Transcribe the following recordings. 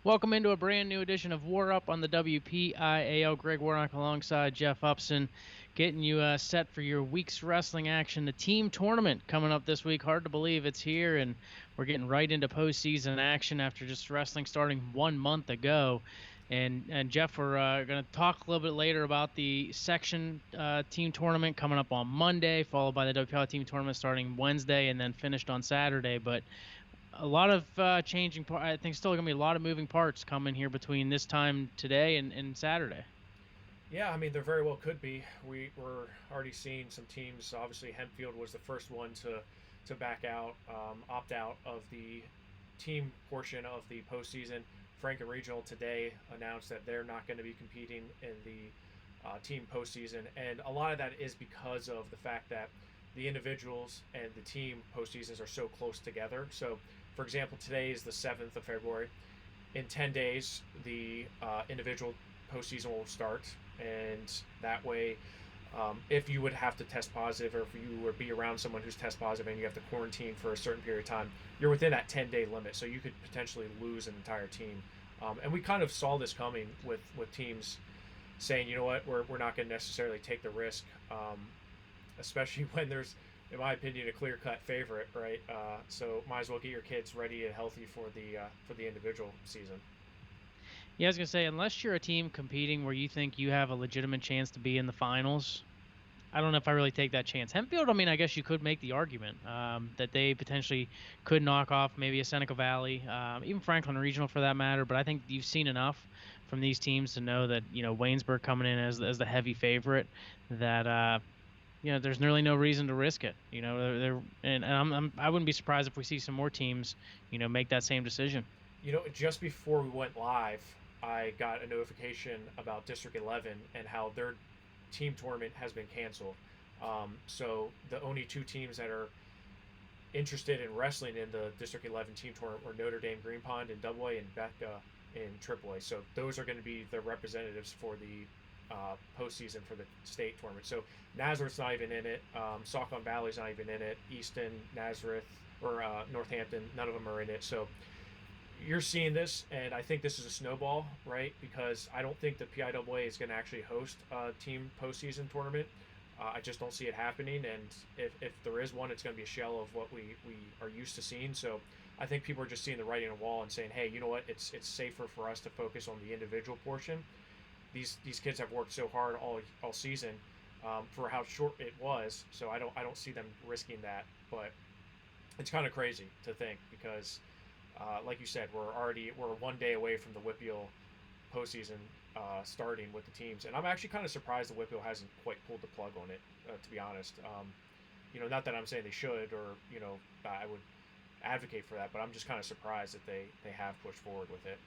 Welcome into a brand new edition of WarUp on the WPIAL. Greg Warnock alongside Jeff Upson, getting you set for your week's wrestling action. The team tournament coming up this week. Hard to believe it's here, and we're getting right into postseason action after just wrestling starting 1 month ago. And Jeff, we're going to talk a little bit later about the section team tournament coming up on Monday, followed by the WPIAL team tournament starting Wednesday, and then finished on Saturday. But a lot of changing part. I think still going to be a lot of moving parts coming here between this time today and Saturday. Yeah, I mean, there very well could be. We're already seeing some teams. Obviously, Hempfield was the first one to back out, opt out of the team portion of the postseason. Franklin Regional today announced that they're not going to be competing in the team postseason, and a lot of that is because of the fact that the individuals and the team postseasons are so close together. So, for example, today is the 7th of February. In 10 days, the individual postseason will start, and that way, if you would have to test positive, or if you would be around someone who's test positive and you have to quarantine for a certain period of time, you're within that 10-day limit, so you could potentially lose an entire team. And we kind of saw this coming with teams saying, you know what, we're not going to necessarily take the risk, especially when there's, in my opinion, a clear-cut favorite, right? So might as well get your kids ready and healthy for the individual season. Yeah, I was going to say, unless you're a team competing where you think you have a legitimate chance to be in the finals, I don't know if I really take that chance. Hempfield, I mean, I guess you could make the argument that they potentially could knock off maybe a Seneca Valley, even Franklin Regional for that matter. But I think you've seen enough from these teams to know that Waynesburg coming in as the heavy favorite, that there's really no reason to risk it. I wouldn't be surprised if we see some more teams, make that same decision. Just before we went live, I got a notification about District 11 and how their team tournament has been canceled. So the only two teams that are interested in wrestling in the District 11 team tournament were Notre Dame Green Pond in AA and Becca in AAA. So those are going to be the representatives for the postseason for the state tournament. So Nazareth's not even in it. Saucon Valley's not even in it. Easton, Nazareth, or Northampton, none of them are in it. So you're seeing this, and I think this is a snowball, right? Because I don't think the PIAA is going to actually host a team postseason tournament. I just don't see it happening, and if there is one, it's going to be a shell of what we are used to seeing. So I think people are just seeing the writing on the wall and saying, hey, you know what? It's safer for us to focus on the individual portion. These kids have worked so hard all season for how short it was, so I don't see them risking that. But it's kind of crazy to think because like you said, we're 1 day away from the WPIAL postseason starting with the teams, and I'm actually kind of surprised the WPIAL hasn't quite pulled the plug on it. To be honest, not that I'm saying they should, or I would advocate for that, but I'm just kind of surprised that they have pushed forward with it.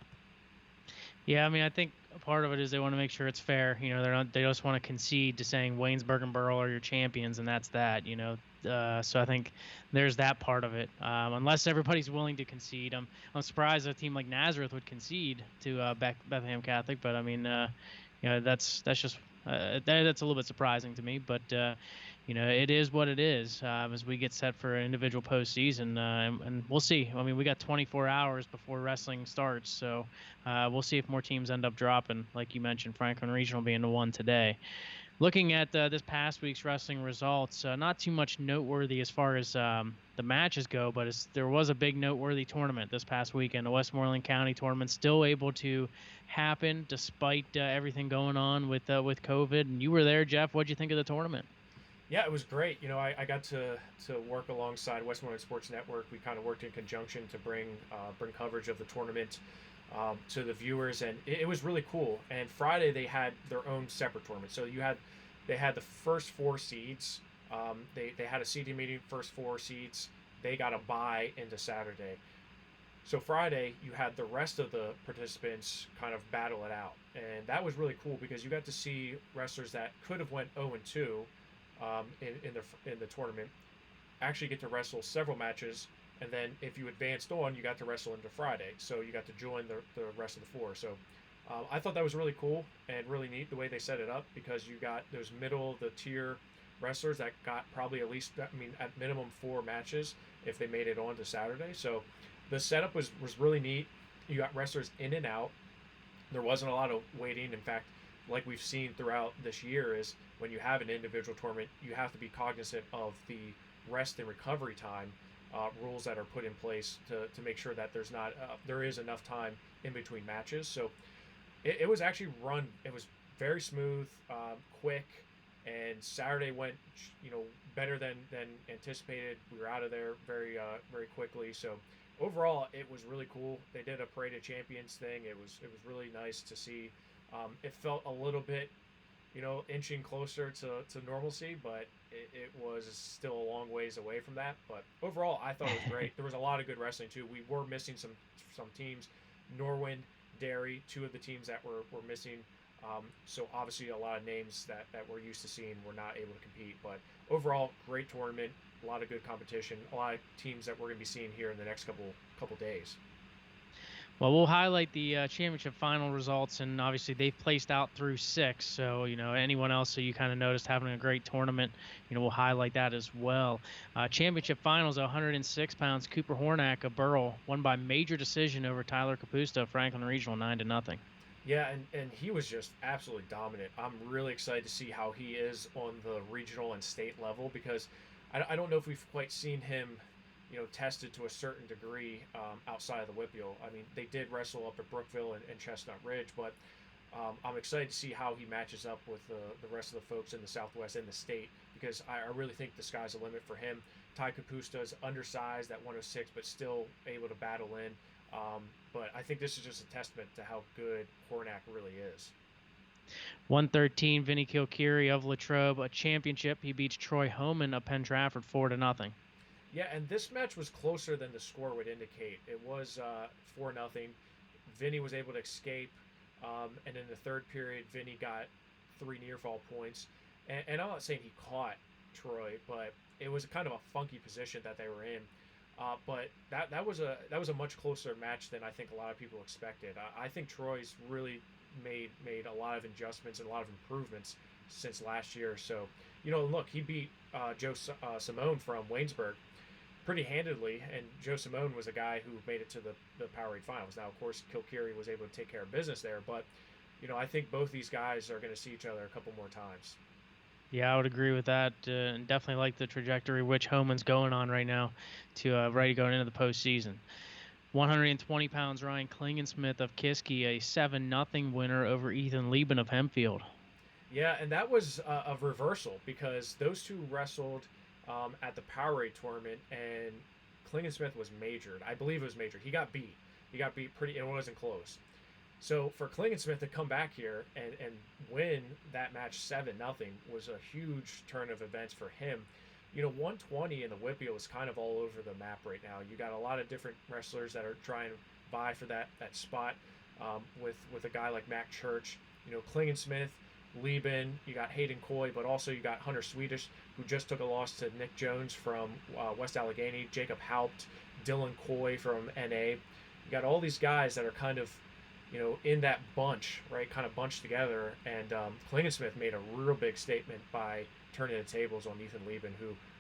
Yeah, I mean, I think a part of it is they want to make sure it's fair. They just want to concede to saying Waynesburg and Burrell are your champions, and that's that. So I think there's that part of it. Unless everybody's willing to concede, I'm surprised a team like Nazareth would concede to Bethlehem Catholic. But I mean, that's just that's a little bit surprising to me. But it is what it is as we get set for an individual postseason, and we'll see. I mean, we got 24 hours before wrestling starts, so we'll see if more teams end up dropping. Like you mentioned, Franklin Regional being the one today. Looking at this past week's wrestling results, not too much noteworthy as far as the matches go, but there was a big noteworthy tournament this past weekend. The Westmoreland County tournament still able to happen despite everything going on with COVID. And you were there, Jeff. What'd you think of the tournament? Yeah, it was great. I got to work alongside Westmoreland Sports Network. We kind of worked in conjunction to bring coverage of the tournament to the viewers, and it was really cool. And Friday they had their own separate tournament. So they had the first four seeds. They had a seeding meeting, first four seeds. They got a bye into Saturday. So Friday you had the rest of the participants kind of battle it out, and that was really cool because you got to see wrestlers that could have went 0-2 in the tournament actually get to wrestle several matches, and then if you advanced on, you got to wrestle into Friday, so you got to join the rest of the four. So I thought that was really cool and really neat the way they set it up, because you got those middle of the tier wrestlers that got probably at minimum four matches if they made it on to Saturday. So the setup was really neat. You got wrestlers in and out. There wasn't a lot of waiting. In fact, like we've seen throughout this year, is when you have an individual tournament, you have to be cognizant of the rest and recovery time rules that are put in place to make sure that there is enough time in between matches. So it was actually run. It was very smooth, quick, and Saturday went better than anticipated. We were out of there very quickly. So overall, it was really cool. They did a Parade of Champions thing. It was really nice to see. It felt a little bit, inching closer to normalcy, but it was still a long ways away from that. But overall, I thought it was great. There was a lot of good wrestling too. We were missing some teams, Norwin, Derry, two of the teams that were missing. So obviously a lot of names that we're used to seeing were not able to compete. But overall, great tournament, a lot of good competition, a lot of teams that we're going to be seeing here in the next couple days. Well, we'll highlight the championship final results, and obviously they've placed out through 6. So, anyone else who you kind of noticed having a great tournament, we'll highlight that as well. Championship finals, 106 pounds. Cooper Hornack of Burrell won by major decision over Tyler Capusta of Franklin Regional, 9-0. Yeah, and he was just absolutely dominant. I'm really excited to see how he is on the regional and state level, because I don't know if we've quite seen him tested to a certain degree outside of the WPIAL. I mean, they did wrestle up at Brookville and Chestnut Ridge, but I'm excited to see how he matches up with the rest of the folks in the Southwest and the state, because I really think the sky's the limit for him. Ty Capusta is undersized at 106, but still able to battle in. But I think this is just a testament to how good Hornack really is. 113, Vinny Kilkeary of Latrobe, a championship. He beats Troy Homan of Penn Trafford 4-0. Yeah, and this match was closer than the score would indicate. It was 4-0. Vinny was able to escape, and in the third period, Vinny got 3 near fall points. And I'm not saying he caught Troy, but it was kind of a funky position that they were in. But that was a much closer match than I think a lot of people expected. I think Troy's really made a lot of adjustments and a lot of improvements since last year. So, look, he beat Joe Simone from Waynesburg pretty handedly, and Joe Simone was a guy who made it to the Powerade finals. Now, of course, Kilkeary was able to take care of business there, but I think both these guys are going to see each other a couple more times. Yeah, I would agree with that, and definitely like the trajectory which Homan's going on right now, to ready going into the postseason. 120 pounds, Ryan Klingensmith of Kiski, a 7-0 winner over Ethan Lieben of Hempfield. Yeah, and that was a reversal, because those two wrestled at the Powerade tournament, and Klingensmith was majored. I believe it was majored. He got beat. Pretty, and it wasn't close. So for Klingensmith to come back here and win that match 7-0 was a huge turn of events for him. 120 in the WPIAL is kind of all over the map right now. You got a lot of different wrestlers that are trying to vie for that spot with a guy like Mac Church. Klingensmith, Lieben, you got Hayden Coy, but also you got Hunter Swedish, who just took a loss to Nick Jones from West Allegheny, Jacob Haupt, Dylan Coy from NA. You got all these guys that are kind of in that bunch, right, kind of bunched together, and Klingensmith made a real big statement by turning the tables on Ethan Lieben,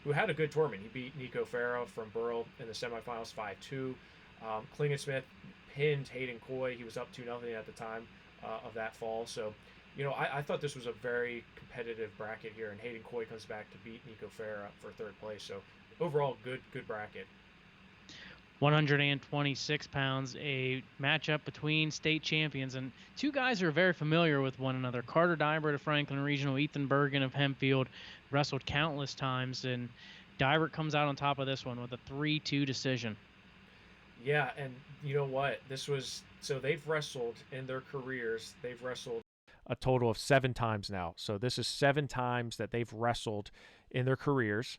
who had a good tournament. He beat Nico Farah from Burrell in the semifinals 5-2. Klingensmith pinned Hayden Coy. He was up 2-0 at the time of that fall. So, I thought this was a very competitive bracket here, and Hayden Coy comes back to beat Nico Farah for third place. So, overall, good bracket. 126 pounds, a matchup between state champions, and two guys who are very familiar with one another. Carter Dibert of Franklin Regional, Ethan Bergen of Hempfield, wrestled countless times, and Dibert comes out on top of this one with a 3-2 decision. Yeah, and you know what? They've wrestled in their careers, they've wrestled a total of 7 times now. So this is 7 times that they've wrestled in their careers.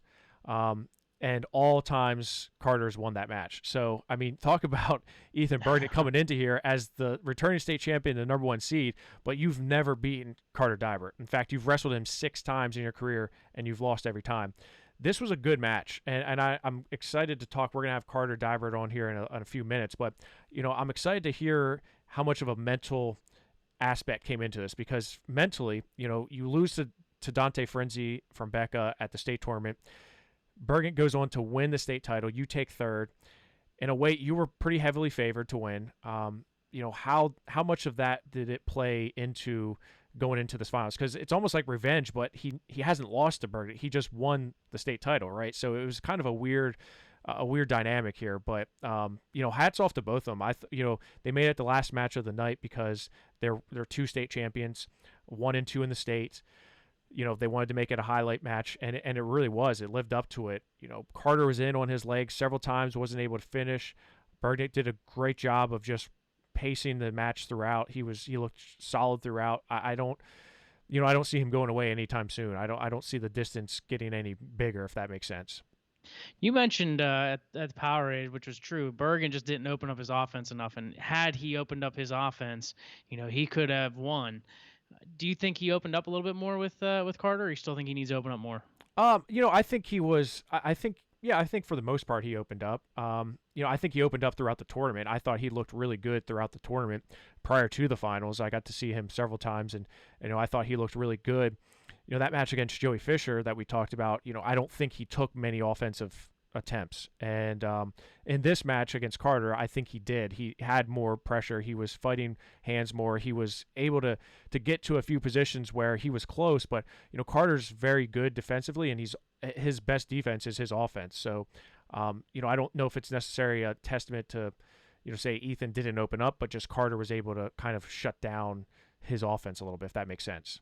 And all times Carter's won that match. So, I mean, talk about Ethan Bergen coming into here as the returning state champion, the number 1 seed, but you've never beaten Carter Dibert. In fact, you've wrestled him 6 times in your career, and you've lost every time. This was a good match, and I'm excited to talk. We're going to have Carter Dibert on here in a few minutes, but, I'm excited to hear how much of a mental aspect came into this, because mentally, you lose to Dante Frenzy from Becca at the state tournament. Bergen goes on to win the state title. You take third. in a way you were pretty heavily favored to win. How much of that did it play into going into this finals? Because it's almost like revenge, but he hasn't lost to Bergen. He just won the state title, right? So it was kind of a weird dynamic here. But hats off to both of them. They made it the last match of the night because they're two state champions, 1 and 2 in the state. They wanted to make it a highlight match, and it really was. It lived up to it. Carter was in on his legs several times, wasn't able to finish. Bergen did a great job of just pacing the match throughout. He looked solid throughout. I don't see him going away anytime soon. I don't see the distance getting any bigger, if that makes sense. You mentioned at the Powerade, which was true. Bergen just didn't open up his offense enough, and had he opened up his offense, he could have won. Do you think he opened up a little bit more with Carter, or you still think he needs to open up more? I think he was. I think for the most part he opened up. I think he opened up throughout the tournament. I thought he looked really good throughout the tournament prior to the finals. I got to see him several times, and I thought he looked really good. That match against Joey Fisher that we talked about. I don't think he took many offensive attempts, and in this match against Carter, I think he did. He had more pressure. He was fighting hands more. He was able to get to a few positions where he was close, but Carter's very good defensively, and his best defense is his offense. So I don't know if it's necessarily a testament to say Ethan didn't open up, but just Carter was able to kind of shut down his offense a little bit, if that makes sense.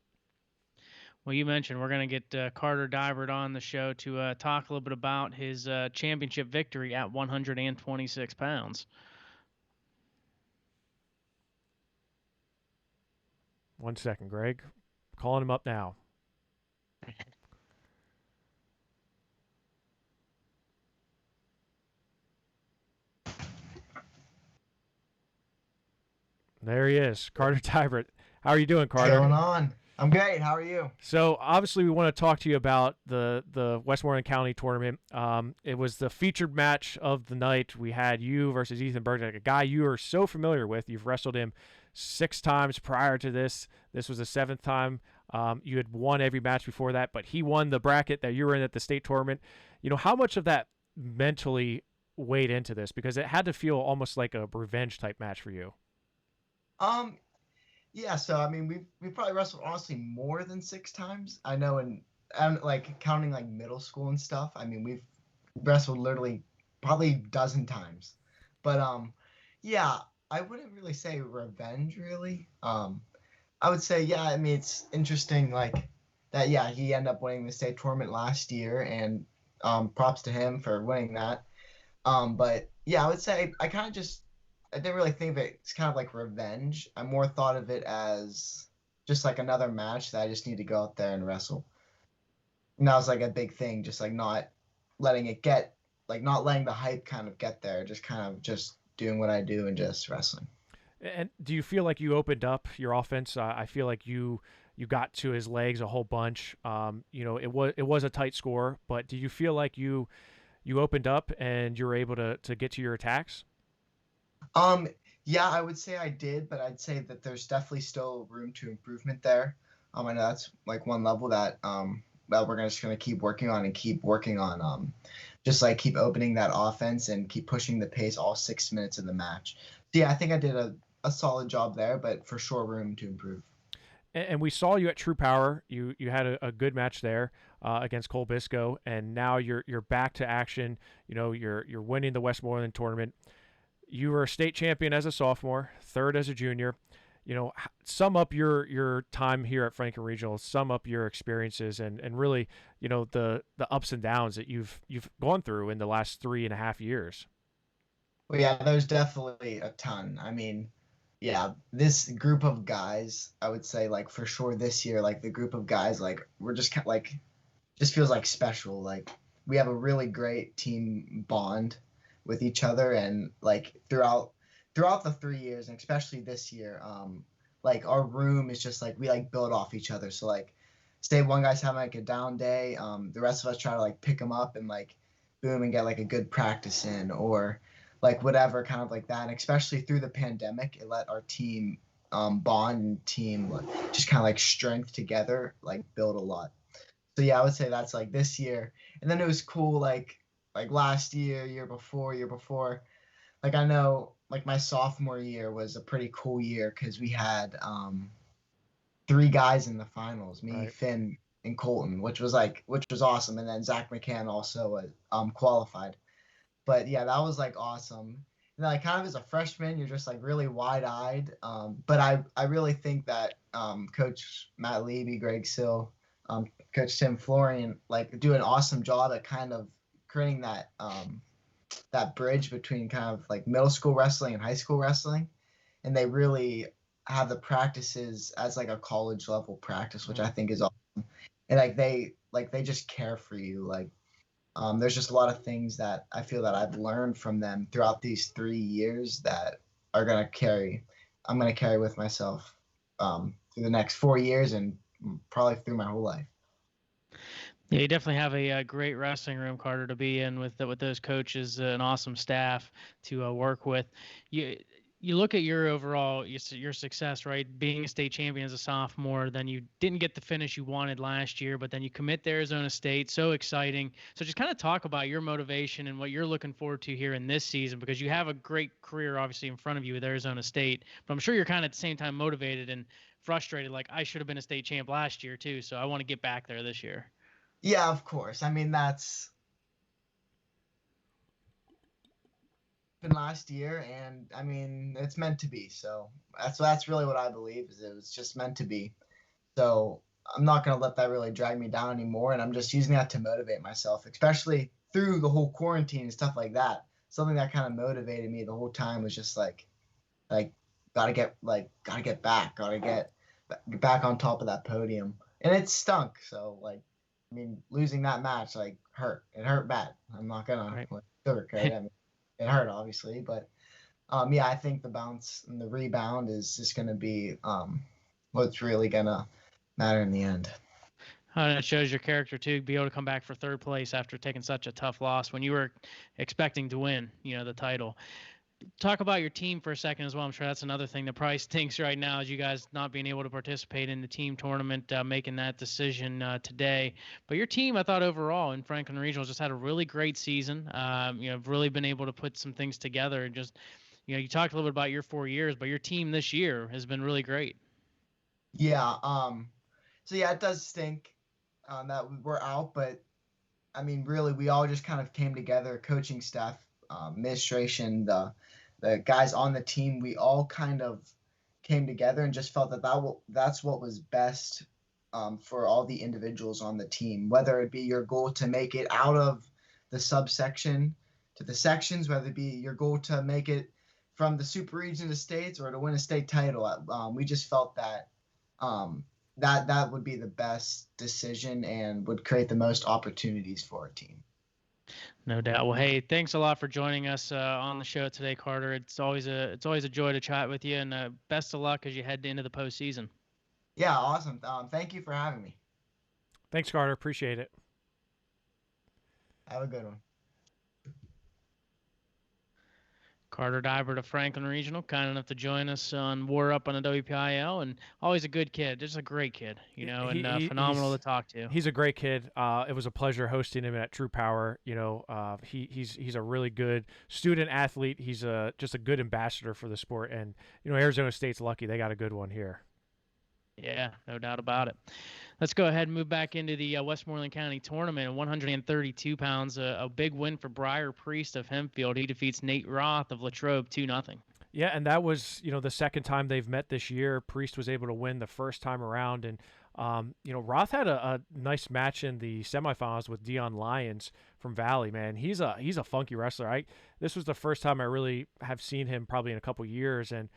Well, you mentioned we're going to get Carter Dibert on the show to talk a little bit about his championship victory at 126 pounds. One second, Greg. Calling him up now. There he is, Carter Dibert. How are you doing, Carter? What's going on? I'm great. How are you? So obviously we want to talk to you about the Westmoreland County tournament. It was the featured match of the night. We had you versus Ethan Bergen, a guy you are so familiar with. You've wrestled him 6 times prior to this. This was the 7th time. You had won every match before that, but he won the bracket that you were in at the state tournament. How much of that mentally weighed into this? Because it had to feel almost like a revenge type match for you. Yeah, so I mean, we've probably wrestled honestly more than 6 times. I know, and like counting like middle school and stuff. I mean, we've wrestled literally probably a dozen times. But yeah, I wouldn't really say revenge really. I would say yeah. I mean, it's interesting like that. Yeah, he ended up winning the state tournament last year, and props to him for winning that. But yeah, I would say I didn't really think of it as kind of like revenge. I more thought of it as just like another match that I just need to go out there and wrestle. And that was like a big thing, just like not letting the hype kind of get there, just kind of just doing what I do and just wrestling. And do you feel like you opened up your offense? I feel like you got to his legs a whole bunch. It was a tight score, but do you feel like you opened up and you were able to get to your attacks? Yeah, I would say I did, but I'd say that there's definitely still room to improvement there. I know that's like one level that we're just gonna keep working on, just like keep opening that offense and keep pushing the pace all 6 minutes of the match. So yeah, I think I did a solid job there, but for sure room to improve. And we saw you at True Power. You had a good match there against Cole Bisco, and now you're back to action. You're winning the Westmoreland tournament. You were a state champion as a sophomore, 3rd as a junior. Sum up your time here at Franklin Regional. Sum up your experiences and really, the ups and downs that you've gone through in the last 3.5 years. Well, yeah, there's definitely a ton. I mean, yeah, this group of guys, I would say, like for sure this year, like the group of guys, like we're just kind of like, just feels like special. Like we have a really great team bond with each other, and like throughout the 3 years, and especially this year, like our room is just like we like build off each other. So like say one guy's having like a down day, the rest of us try to like pick him up and like boom and get like a good practice in, or like whatever, kind of like that. And especially through the pandemic, it let our team bond and team like, just kind of like strength together, like build a lot. So yeah, I would say that's like this year. And then it was cool like last year before, like I know like my sophomore year was a pretty cool year because we had three guys in the finals, me, Right. Finn, and Colton, which was awesome. And then Zach McCann also qualified. But yeah, that was like awesome. And like kind of as a freshman, you're just like really wide eyed. But I really think that Coach Matt Levy, Greg Sill, Coach Tim Florian like do an awesome job at kind of creating that bridge between kind of like middle school wrestling and high school wrestling, and they really have the practices as like a college level practice, which I think is awesome. And like they just care for you. Like there's just a lot of things that I feel that I've learned from them throughout these 3 years that are gonna carry. I'm gonna carry with myself through the next 4 years and probably through my whole life. Yeah, you definitely have a great wrestling room, Carter, to be in with those coaches, an awesome staff to work with. You look at your overall your success, right? Being a state champion as a sophomore, then you didn't get the finish you wanted last year, but then you commit to Arizona State. So exciting. So just kind of talk about your motivation and what you're looking forward to here in this season, because you have a great career obviously in front of you with Arizona State, but I'm sure you're kind of at the same time motivated and frustrated, like I should have been a state champ last year too. So I want to get back there this year. Yeah, of course. I mean, that's been last year, and I mean, it's meant to be. So that's really what I believe is it was just meant to be. So I'm not gonna let that really drag me down anymore, and I'm just using that to motivate myself, especially through the whole quarantine and stuff like that. Something that kind of motivated me the whole time was just like gotta get back, gotta get back on top of that podium, and it stunk. So like, I mean, losing that match like hurt. It hurt bad. I'm not gonna Right. like, sugarcoat it. I mean, it hurt obviously, but yeah, I think the bounce and the rebound is just gonna be what's really gonna matter in the end. And it shows your character too, be able to come back for third place after taking such a tough loss when you were expecting to win, the title. Talk about your team for a second as well. I'm sure that's another thing that probably stinks right now is you guys not being able to participate in the team tournament, making that decision today. But your team, I thought overall in Franklin Regional just had a really great season. Really been able to put some things together and just, you talked a little bit about your 4 years, but your team this year has been really great. Yeah. So yeah, it does stink that we're out, but I mean, really, we all just kind of came together, coaching staff, administration, the guys on the team. We all kind of came together and just felt that that's what was best for all the individuals on the team. Whether it be your goal to make it out of the subsection to the sections, whether it be your goal to make it from the super region to states or to win a state title, we just felt that that would be the best decision and would create the most opportunities for our team. No doubt. Well, hey, thanks a lot for joining us on the show today, Carter. It's always a joy to chat with you, and best of luck as you head into the postseason. Yeah, awesome. Thank you for having me. Thanks, Carter. Appreciate it. Have a good one. Carter Dibert of Franklin Regional, kind enough to join us on WarUp on the WPIAL, and always a good kid, just a great kid, and phenomenal to talk to. He's a great kid. It was a pleasure hosting him at True Power. He's a really good student athlete. He's just a good ambassador for the sport, and Arizona State's lucky they got a good one here. Yeah, no doubt about it. Let's go ahead and move back into the Westmoreland County Tournament. 132 pounds, a big win for Briar Priest of Hempfield. He defeats Nate Roth of Latrobe 2-0. Yeah, and that was, the second time they've met this year. Priest was able to win the first time around, and Roth had a nice match in the semifinals with Dion Lyons from Valley. Man, he's a funky wrestler. This was the first time I really have seen him probably in a couple years, and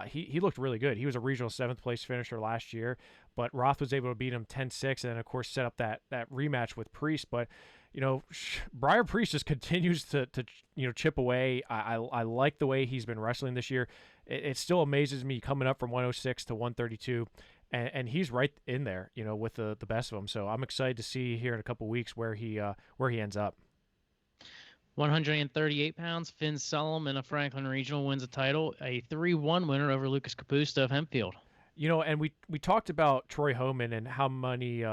he looked really good. He was a regional 7th place finisher last year, but Roth was able to beat him 10-6 and then, of course, set up that rematch with Priest. But, Briar Priest just continues to chip away. I like the way he's been wrestling this year. It still amazes me coming up from 106 to 132, and he's right in there, with the best of them. So I'm excited to see here in a couple weeks where he ends up. 138 pounds, Finn Solomon of Franklin Regional wins the title, a 3-1 winner over Lucas Capusta of Hempfield. And we talked about Troy Homan and how many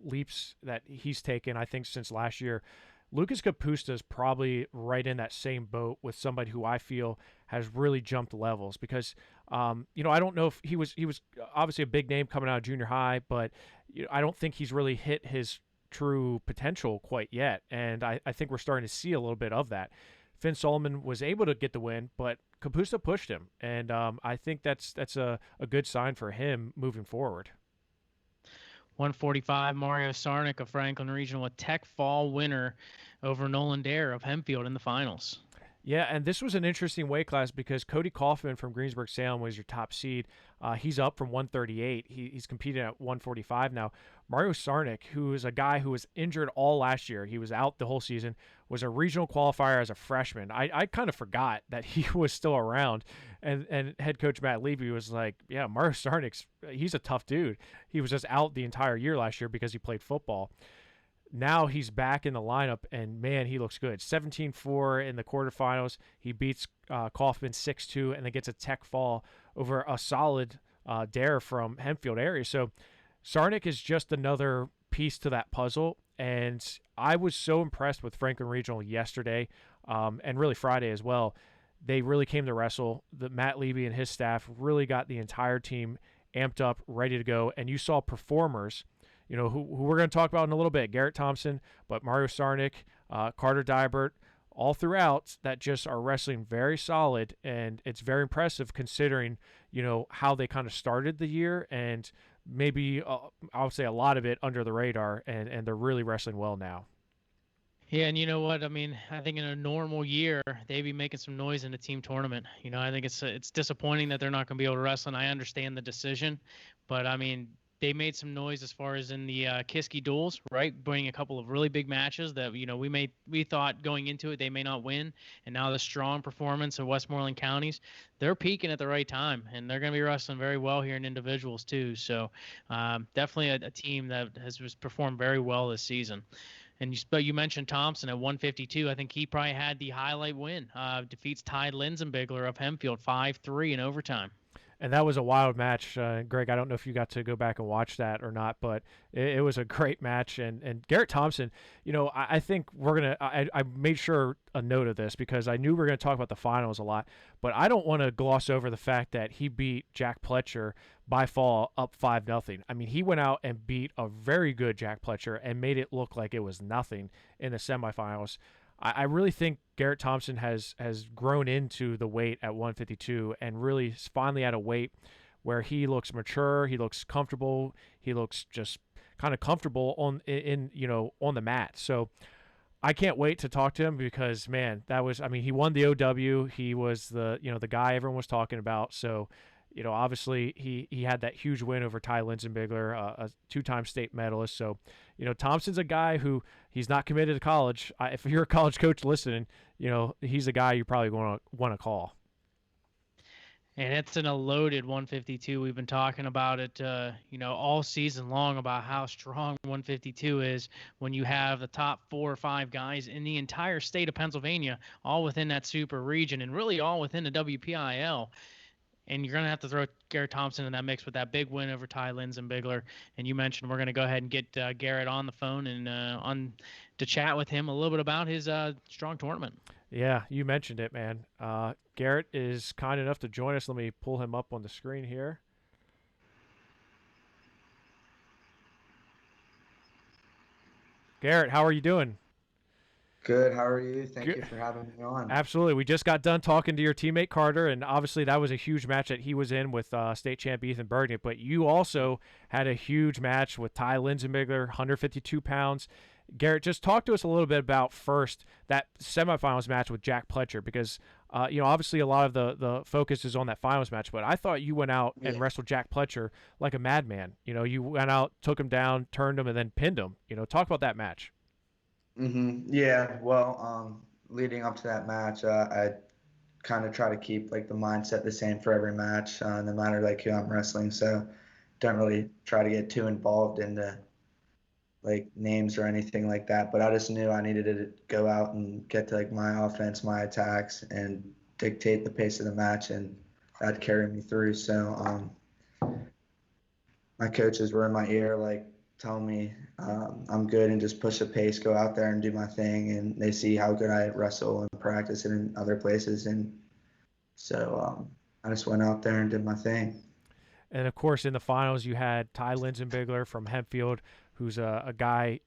leaps that he's taken, I think, since last year. Lucas Capusta is probably right in that same boat with somebody who I feel has really jumped levels because, I don't know if he was obviously a big name coming out of junior high, but I don't think he's really hit his true potential quite yet. And I think we're starting to see a little bit of that. Finn Solomon was able to get the win, but Capusta pushed him, and I think that's a good sign for him moving forward. 145, Mario Sarnik of Franklin Regional, a Tech Fall winner over Nolan Dare of Hempfield in the finals. Yeah, and this was an interesting weight class because Cody Kaufman from Greensburg-Salem was your top seed. He's up from 138. He's competing at 145 now. Mario Sarnik, who is a guy who was injured all last year, he was out the whole season, was a regional qualifier as a freshman. I kind of forgot that he was still around, and head coach Matt Levy was like, yeah, Mario Sarnik's, he's a tough dude. He was just out the entire year last year because he played football. Now he's back in the lineup, and man, he looks good. 17-4 in the quarterfinals. He beats Kaufman 6-2, and then gets a Tech fall over a solid Dare from Hempfield area. So Sarnik is just another piece to that puzzle, and I was so impressed with Franklin Regional yesterday, and really Friday as well. They really came to wrestle. Matt Levy and his staff really got the entire team amped up, ready to go, and you saw performers who we're going to talk about in a little bit, Garrett Thompson, but Mario Sarnik, Carter Dibert, all throughout that just are wrestling very solid, and it's very impressive considering, how they kind of started the year, and maybe I'll say a lot of it under the radar, and they're really wrestling well now. Yeah, and you know what? I mean, I think in a normal year, they'd be making some noise in the team tournament. I think it's disappointing that they're not going to be able to wrestle, and I understand the decision, but I mean, they made some noise as far as in the Kiski duels, right? Bringing a couple of really big matches that we thought going into it they may not win, and now the strong performance of Westmoreland counties, they're peaking at the right time, and they're going to be wrestling very well here in individuals too. So definitely a team that has just performed very well this season. And you mentioned Thompson at 152. I think he probably had the highlight win. Defeats Ty Linsenbigler of Hempfield 5-3 in overtime. And that was a wild match. Greg, I don't know if you got to go back and watch that or not, but it was a great match. And Garrett Thompson, I think we're going to – I made sure a note of this because I knew we were going to talk about the finals a lot, but I don't want to gloss over the fact that he beat Jack Pletcher by fall up 5-0. I mean, he went out and beat a very good Jack Pletcher and made it look like it was nothing in the semifinals. I really think Garrett Thompson has grown into the weight at 152 and really is finally at a weight where he looks mature, he looks comfortable, he looks just kind of comfortable on the mat. So I can't wait to talk to him because, man, he won the OW. He was the guy everyone was talking about. So, obviously he had that huge win over Ty Linsenbigler, a two-time state medalist. So, Thompson's a guy who he's not committed to college. If you're a college coach listening, he's a guy you probably want to call. And it's in a loaded 152. We've been talking about it, all season long about how strong 152 is when you have the top 4 or 5 guys in the entire state of Pennsylvania, all within that super region and really all within the WPIAL. And you're going to have to throw Garrett Thompson in that mix with that big win over Ty Linsenbigler. And you mentioned we're going to go ahead and get Garrett on the phone and to chat with him a little bit about his strong tournament. Yeah, you mentioned it, man. Garrett is kind enough to join us. Let me pull him up on the screen here. Garrett, how are you doing? Good. How are you? Thank you for having me on. Absolutely. We just got done talking to your teammate Carter, and obviously that was a huge match that he was in with state champ Ethan Bergnick, but you also had a huge match with Ty Linsenbigler, 152 pounds. Garrett, just talk to us a little bit about first that semifinals match with Jack Pletcher because, obviously a lot of the focus is on that finals match, but I thought you went out and wrestled Jack Pletcher like a madman. You went out, took him down, turned him, and then pinned him. Talk about that match. Yeah. Well, leading up to that match, I kind of try to keep the mindset the same for every match, no matter who I'm wrestling. So don't really try to get too involved in the names or anything like that. But I just knew I needed to go out and get to my offense, my attacks, and dictate the pace of the match, and that'd carry me through. So my coaches were in my ear tell me I'm good and just push the pace, go out there and do my thing. And they see how good I wrestle and practice and in other places. And so I just went out there and did my thing. And of course, in the finals, you had Ty Linsenbigler from Hempfield, who's a guy,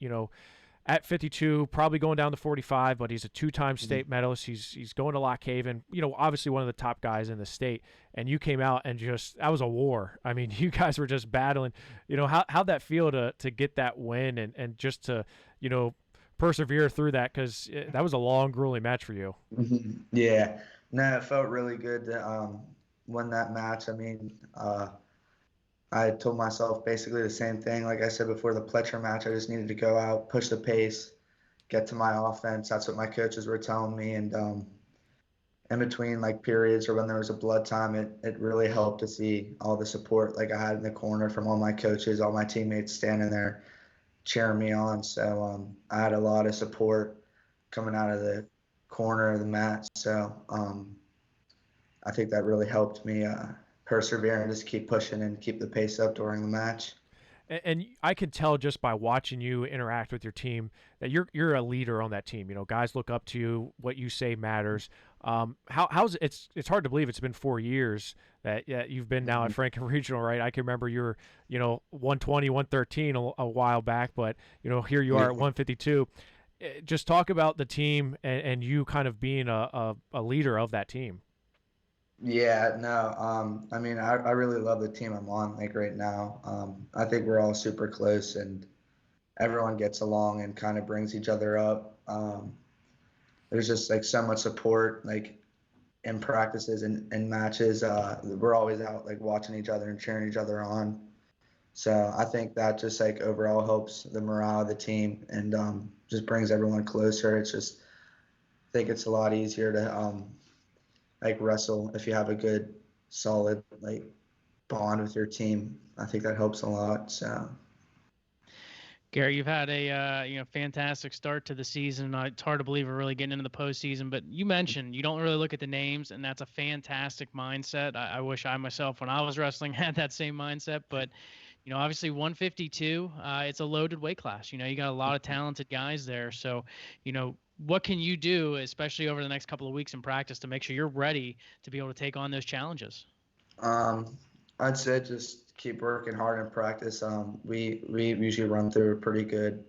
at 52, probably going down to 45, but he's a two-time state medalist. He's going to Lock Haven, obviously one of the top guys in the state. And you came out and that was a war. I mean, you guys were just battling. How'd that feel to get that win and just to, persevere through that, because that was a long, grueling match for you. Yeah. No, it felt really good to win that match. I mean, I told myself basically the same thing. Like I said before the Pletcher match, I just needed to go out, push the pace, get to my offense. That's what my coaches were telling me. And in between like periods or when there was a blood time, it really helped to see all the support like I had in the corner from all my coaches, all my teammates standing there cheering me on. So I had a lot of support coming out of the corner of the mat. So I think that really helped me persevere and just keep pushing and keep the pace up during the match. And I could tell just by watching you interact with your team that you're a leader on that team. Guys look up to you. What you say matters. How's it's hard to believe it's been 4 years that you've been now at Franklin Regional, right? I can remember you were 120, 113 a while back, but here you are at 152. Just talk about the team and you kind of being a leader of that team. Yeah, no, I mean, I really love the team I'm on, like right now. I think we're all super close and everyone gets along and kind of brings each other up. There's just like so much support, like in practices and matches. We're always out like watching each other and cheering each other on. So I think that just like overall helps the morale of the team and just brings everyone closer. It's just, I think it's a lot easier to like wrestle if you have a good solid like bond with your team. I think that helps a lot. So Garrett, you've had a fantastic start to the season. It's hard to believe we're really getting into the postseason, but you mentioned you don't really look at the names, and that's a fantastic mindset. I wish I myself, when I was wrestling, had that same mindset. But obviously 152, it's a loaded weight class. You got a lot of talented guys there. So what can you do, especially over the next couple of weeks in practice, to make sure you're ready to be able to take on those challenges? I'd say just keep working hard in practice. We usually run through a pretty good,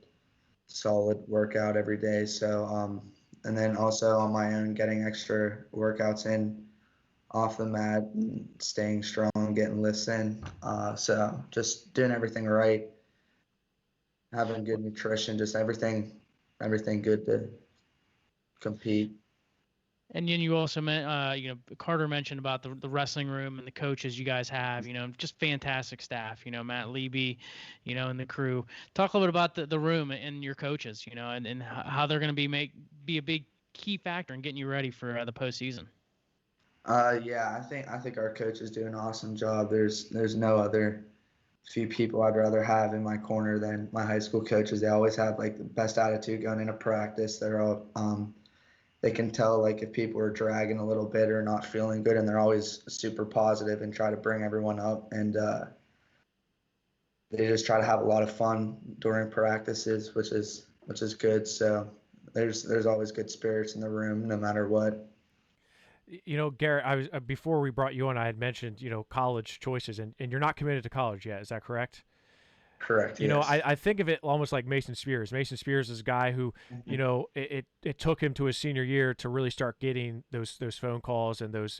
solid workout every day. So and then also on my own, getting extra workouts in off the mat, and staying strong, getting lifts in. So just doing everything right, having good nutrition, just everything good to compete. And then you also Carter mentioned about the wrestling room and the coaches you guys have, just fantastic staff, Matt Leby, and the crew. Talk a little bit about the room and your coaches, and how they're going to be a big key factor in getting you ready for the postseason. Yeah, I think our coaches do an awesome job. There's no other few people I'd rather have in my corner than my high school coaches. They always have like the best attitude going into practice. They're all they can tell like if people are dragging a little bit or not feeling good, and they're always super positive and try to bring everyone up. And they just try to have a lot of fun during practices, which is good. So there's always good spirits in the room, no matter what. Garrett, I was before we brought you on, I had mentioned college choices, and you're not committed to college yet. Is that correct? Correct. Yes. I think of it almost like Mason Spears. Mason Spears is a guy who, it took him to his senior year to really start getting those phone calls and those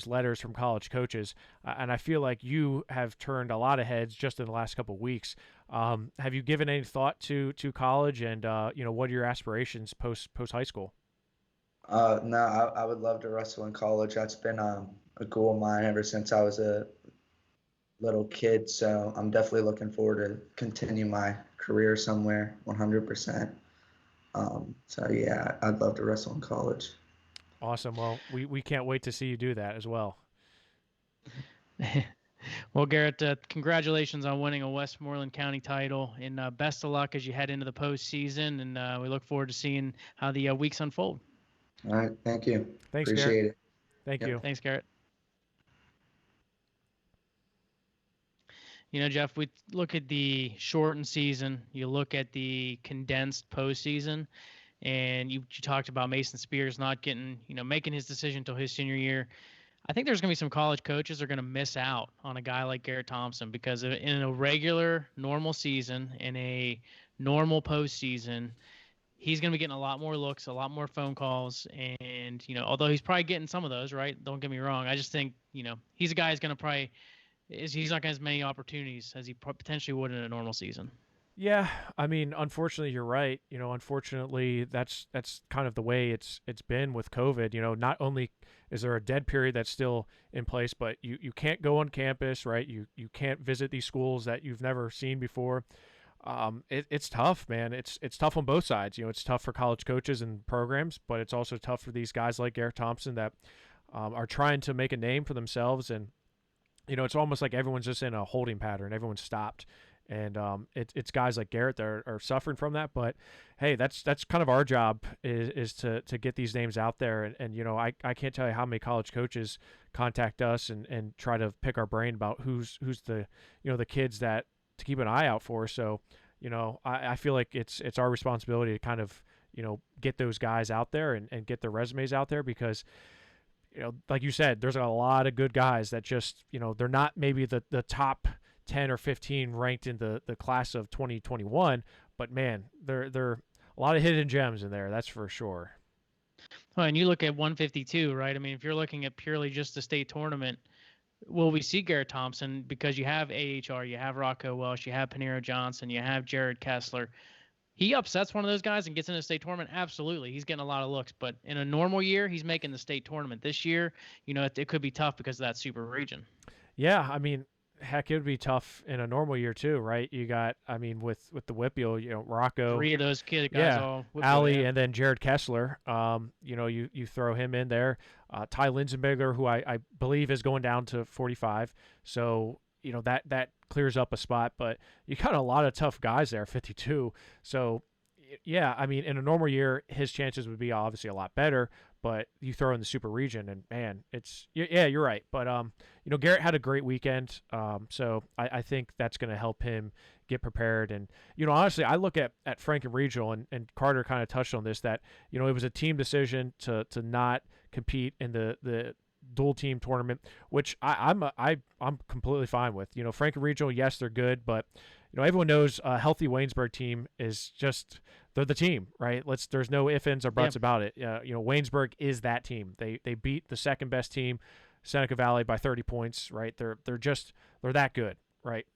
letters from college coaches. And I feel like you have turned a lot of heads just in the last couple of weeks. Have you given any thought to college and what are your aspirations post high school? No, I would love to wrestle in college. That's been a goal of mine ever since I was a little kid. So I'm definitely looking forward to continue my career somewhere 100%. So yeah, I'd love to wrestle in college. Awesome. Well, we can't wait to see you do that as well. Well, Garrett, congratulations on winning a Westmoreland County title, and best of luck as you head into the postseason. And we look forward to seeing how the weeks unfold. All right. Thank you. Thanks, Appreciate Garrett. it. Thank you. Thanks, Garrett. Jeff, we look at the shortened season, you look at the condensed postseason, and you talked about Mason Spears not getting, making his decision until his senior year. I think there's going to be some college coaches that are going to miss out on a guy like Garrett Thompson because in a regular, normal season, in a normal postseason, he's going to be getting a lot more looks, a lot more phone calls. And, although he's probably getting some of those, right? Don't get me wrong. I just think, he's a guy who's going to probably he's not going to have as many opportunities as he potentially would in a normal season. Yeah, I mean, unfortunately, you're right. Unfortunately, that's kind of the way it's been with COVID. Not only is there a dead period that's still in place, but you can't go on campus, right? You can't visit these schools that you've never seen before. It's tough, man. It's tough on both sides. It's tough for college coaches and programs, but it's also tough for these guys like Garrett Thompson that are trying to make a name for themselves. And it's almost like everyone's just in a holding pattern. Everyone's stopped. And it's guys like Garrett that are suffering from that. But hey, that's kind of our job is to get these names out there. And I can't tell you how many college coaches contact us and try to pick our brain about who's the the kids that to keep an eye out for. So I feel like it's our responsibility to kind of get those guys out there and get their resumes out there because like you said, there's a lot of good guys that just they're not maybe the top 10 or 15 ranked in the class of 2021, but man, there are a lot of hidden gems in there, that's for sure. Well, and you look at 152, right? I mean, if you're looking at purely just the state tournament, will we see Garrett Thompson because you have AHR, you have Rocco Welsh, you have Panero Johnson, you have Jared Kessler. He upsets one of those guys and gets in the state tournament. Absolutely. He's getting a lot of looks, but in a normal year, he's making the state tournament. This year, it could be tough because of that super region. Yeah. I mean, heck, it would be tough in a normal year too, right? You got, I mean, with the WPIAL, Rocco, 3 of those guys, all Ali, and then Jared Kessler. You throw him in there. Ty Linsenberger, who I believe is going down to 45, so that clears up a spot. But you got a lot of tough guys there, 52. So yeah, I mean, in a normal year, his chances would be obviously a lot better. But you throw in the super region, and man, you're right. But Garrett had a great weekend, so I think that's going to help him get prepared. And honestly, I look at Franklin Regional, and Carter kind of touched on this, that it was a team decision to not compete in the dual team tournament, which I'm completely fine with. Franklin Regional, yes, they're good, but everyone knows a healthy Waynesburg team is just they're the team, right? There's no ifs, ands, or buts about it. Waynesburg is that team. They beat the second best team, Seneca Valley, by 30 points, right? They're that good, right?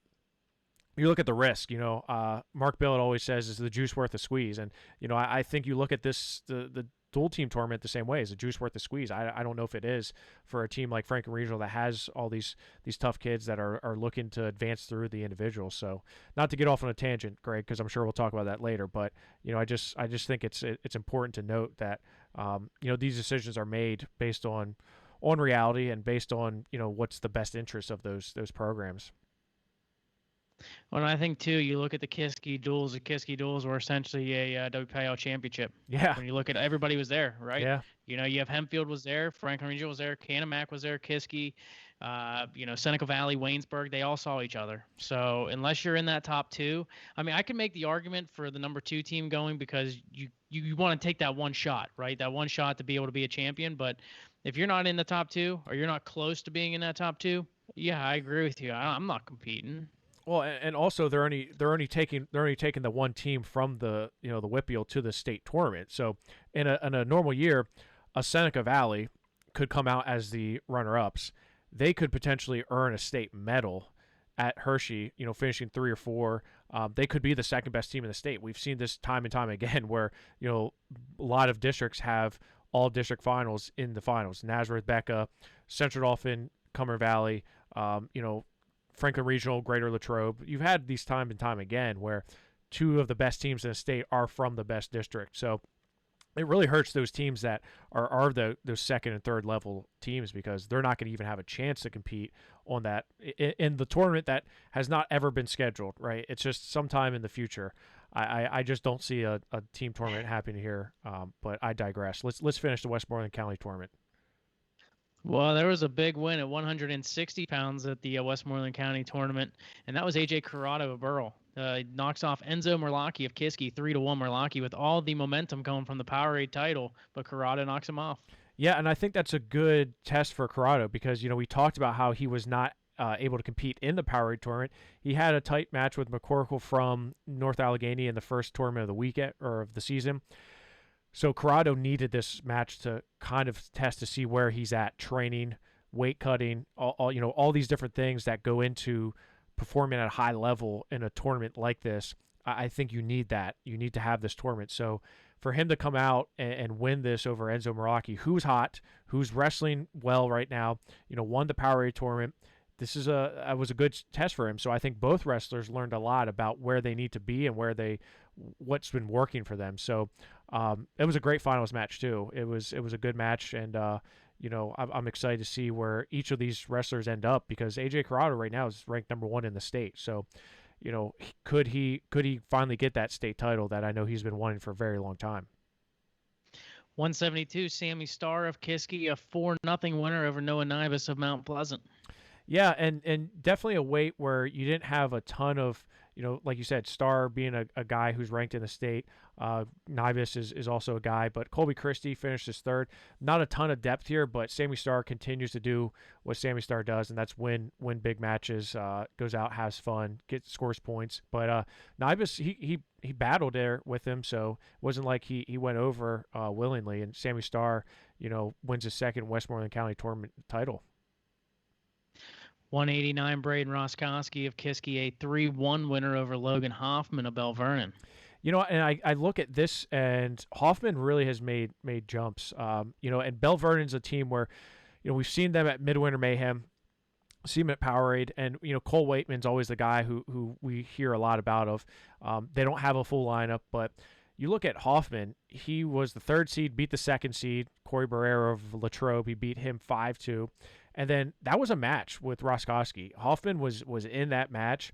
You look at the risk. Mark Billett always says, "Is the juice worth a squeeze?" And I think you look at this the dual team tournament the same way. Is the juice worth the squeeze? I don't know if it is for a team like Franklin Regional that has all these tough kids that are looking to advance through the individuals. So not to get off on a tangent, Greg, because I'm sure we'll talk about that later. But I just think it's important to note that these decisions are made based on reality and based on what's the best interest of those programs. Well, I think too, you look at the Kiski duels. The Kiski duels were essentially a WPIAL championship. Yeah. When you look at everybody was there, right? Yeah. You have Hempfield was there, Franklin Regional was there, Canamac was there, Kiski, Seneca Valley, Waynesburg. They all saw each other. So unless you're in that top two, I mean, I can make the argument for the number 2 team going because you want to take that one shot, right? That one shot to be able to be a champion. But if you're not in the top 2 or you're not close to being in that top 2, yeah, I agree with you. I'm not competing. Well, and also they're only taking the one team from the the WPIAL to the state tournament. So in a normal year, a Seneca Valley could come out as the runner-ups. They could potentially earn a state medal at Hershey, finishing 3 or 4. They could be the second best team in the state. We've seen this time and time again where a lot of districts have all district finals in the finals. Nazareth, Becca, Central Dauphin, Cumber Valley, Franklin Regional, Greater Latrobe. You've had these time and time again where 2 of the best teams in the state are from the best district. So it really hurts those teams that are those second and third level teams because they're not going to even have a chance to compete on that in the tournament that has not ever been scheduled, right? It's just sometime in the future. I just don't see a team tournament happening here, but I digress. Let's finish the Westmoreland County tournament. Well, there was a big win at 160 pounds at the Westmoreland County tournament, and that was AJ Corrado of Burl. Knocks off Enzo Merlocki of Kiski 3-1 Merlocki with all the momentum coming from the Powerade title, but Corrado knocks him off. Yeah, and I think that's a good test for Corrado because, we talked about how he was not able to compete in the Powerade tournament. He had a tight match with McCorkle from North Allegheny in the first tournament of the weekend or of the season. So Corrado needed this match to kind of test to see where he's at, training, weight cutting, all these different things that go into performing at a high level in a tournament like this. I think you need that. You need to have this tournament. So for him to come out and win this over Enzo Merlocki, who's hot, who's wrestling well right now, won the Powerade tournament. This was a good test for him. So I think both wrestlers learned a lot about where they need to be and what's been working for them. So it was a great finals match too. It was a good match, and I'm excited to see where each of these wrestlers end up because AJ Corrado right now is ranked number 1 in the state. So could he finally get that state title that I know he's been wanting for a very long time? 172, Sammy Starr of Kiski, a 4-0 winner over Noah Nibus of Mount Pleasant. Yeah, and definitely a weight where you didn't have a ton of, like you said, Starr being a guy who's ranked in the state. Nibus is also a guy, but Colby Christie finished his third. Not a ton of depth here, but Sammy Starr continues to do what Sammy Starr does, and that's win big matches, goes out, has fun, scores points. But Nibus, he battled there with him, so it wasn't like he went over willingly. And Sammy Starr, wins his second Westmoreland County tournament title. 189, Braden Roskowski of Kiski, a 3-1 winner over Logan Hoffman of Bell Vernon. And I look at this, and Hoffman really has made jumps. And Bell Vernon's a team where, we've seen them at Midwinter Mayhem, seen them at Powerade, and Cole Waitman's always the guy who we hear a lot about. They don't have a full lineup, but you look at Hoffman. He was the 3rd seed, beat the 2nd seed, Corey Barrera of Latrobe. He beat him 5-2. And then that was a match with Roskowski. Hoffman was in that match.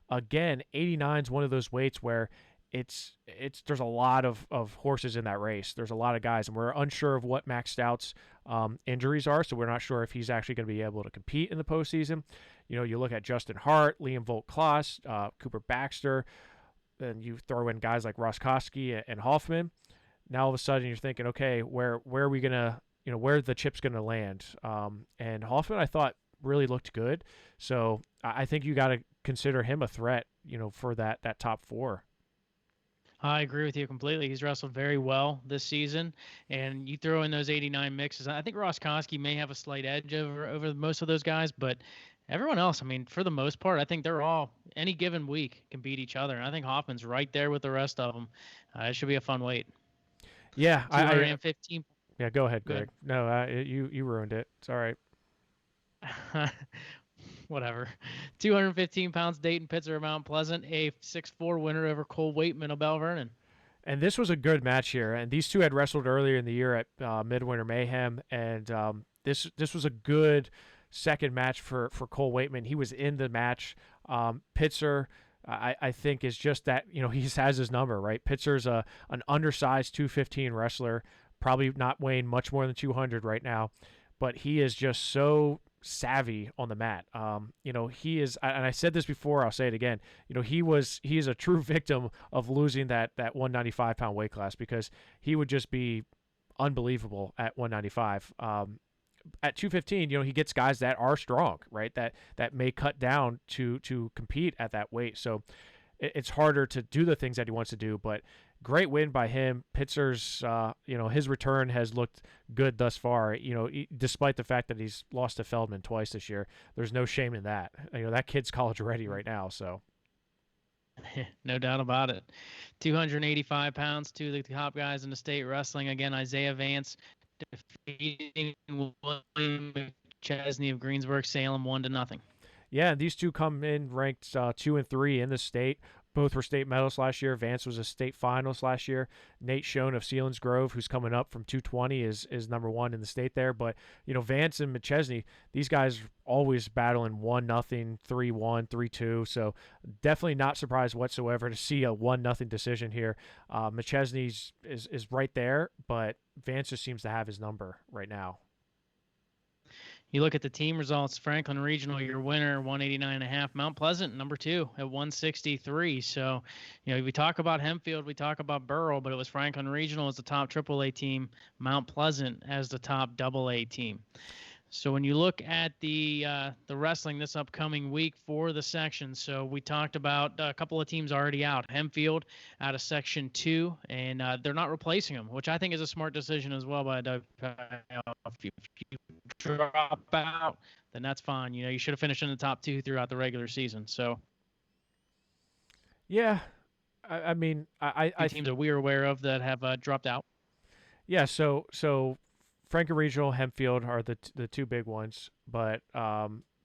Again, 89 is one of those weights where there's a lot of horses in that race. There's a lot of guys, and we're unsure of what Max Stout's injuries are, so we're not sure if he's actually going to be able to compete in the postseason. You look at Justin Hart, Liam Volt-Kloss, Cooper Baxter, and you throw in guys like Roskowski and Hoffman. Now all of a sudden you're thinking, okay, where are we going to where the chip's going to land. And Hoffman, I thought, really looked good. So I think you got to consider him a threat, for that top 4. I agree with you completely. He's wrestled very well this season, and you throw in those 89 mixes. I think Roskowski may have a slight edge over most of those guys, but everyone else, for the most part, I think they're all, any given week, can beat each other. And I think Hoffman's right there with the rest of them. It should be a fun weight. Yeah. 215. Yeah, go ahead, Greg. No, you ruined it. It's all right. Whatever. 215 pounds, Dayton Pitzer of Mount Pleasant, a 6-4 winner over Cole Waitman of Bell Vernon. And this was a good match here. And these two had wrestled earlier in the year at Midwinter Mayhem. And this was a good second match for Cole Waitman. He was in the match. Pitzer, I think, is just that, he has his number, right? Pitzer's an undersized 215 wrestler, probably not weighing much more than 200 right now, but he is just so savvy on the mat. He is, and I said this before, I'll say it again. He is a true victim of losing that 195 pound weight class, because he would just be unbelievable at 195. At 215, he gets guys that are strong, right? That may cut down to compete at that weight. So it's harder to do the things that he wants to do, but great win by him. Pitzer's, his return has looked good thus far. Despite the fact that he's lost to Feldman twice this year, there's no shame in that. That kid's college ready right now. So, no doubt about it. 285 pounds, 2 of the top guys in the state wrestling. Again, Isaiah Vance defeating William McChesney of Greensburg Salem 1-0. Yeah, these two come in ranked 2 and 3 in the state. Both were state medals last year. Vance was a state finalist last year. Nate Schoen of Sealands Grove, who's coming up from 220, is number 1 in the state there. But, Vance and McChesney, these guys always battling 1-0, 3-1, 3-2. So definitely not surprised whatsoever to see a 1-0 decision here. McChesney is right there, but Vance just seems to have his number right now. You look at the team results, Franklin Regional, your winner, 189.5. Mount Pleasant, number 2 at 163. So, we talk about Hempfield, we talk about Burrell, but it was Franklin Regional as the top AAA team, Mount Pleasant as the top AA team. So when you look at the wrestling this upcoming week for the section, so we talked about a couple of teams already out. Hempfield out of Section 2, and they're not replacing them, which I think is a smart decision as well by WPIAL. If you drop out, then that's fine. You should have finished in the top 2 throughout the regular season. So yeah, I mean, I teams that we are aware of that have dropped out. Yeah, so Franklin Regional, Hempfield are the two big ones, but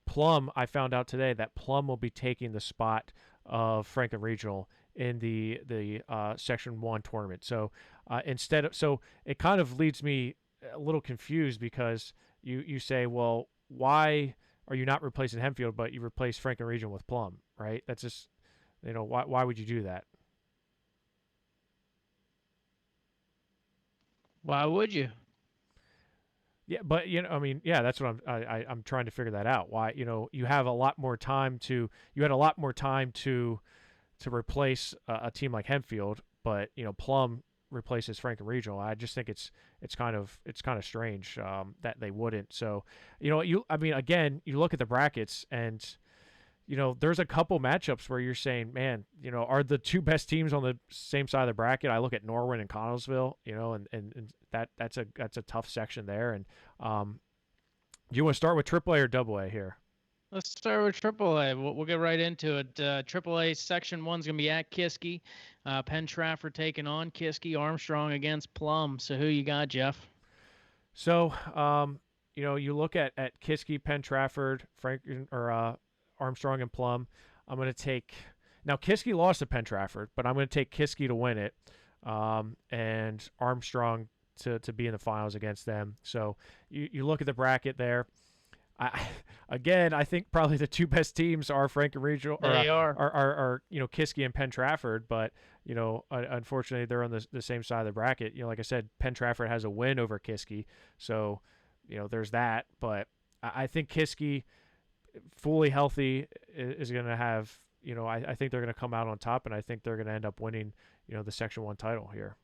Plum, I found out today that Plum will be taking the spot of Franklin Regional in the Section 1 tournament. So so it kind of leads me a little confused because you say, well, why are you not replacing Hempfield, but you replace Franklin Regional with Plum, right? That's just, why would you do that? Why would you? Yeah, but I mean, yeah, that's what I'm trying to figure that out. Why, you have a lot more time to replace a team like Hempfield, but Plum replaces Franklin Regional. I just think it's kind of strange that they wouldn't. So, again, you look at the brackets and there's a couple matchups where you're saying, man, are the two best teams on the same side of the bracket? I look at Norwin and Connellsville, and that's a tough section there. And do you want to start with AAA or AA here? Let's start with AAA. We'll get right into it. AAA Section 1 is going to be at Kiski. Penn Trafford taking on Kiski. Armstrong against Plum. So who you got, Jeff? So, you look at Kiski, Penn Trafford, Armstrong and Plum. I'm going to take – now, Kiski lost to Penn Trafford, but I'm going to take Kiski to win it and Armstrong to be in the finals against them. So you look at the bracket there. I think probably the two best teams are Franklin Regional. They are Kiski and Penn Trafford, but unfortunately they're on the same side of the bracket. Like I said, Penn Trafford has a win over Kiski, so there's that. But I think Kiski, fully healthy, is going to have I think they're going to come out on top, and I think they're going to end up winning the Section 1 title here.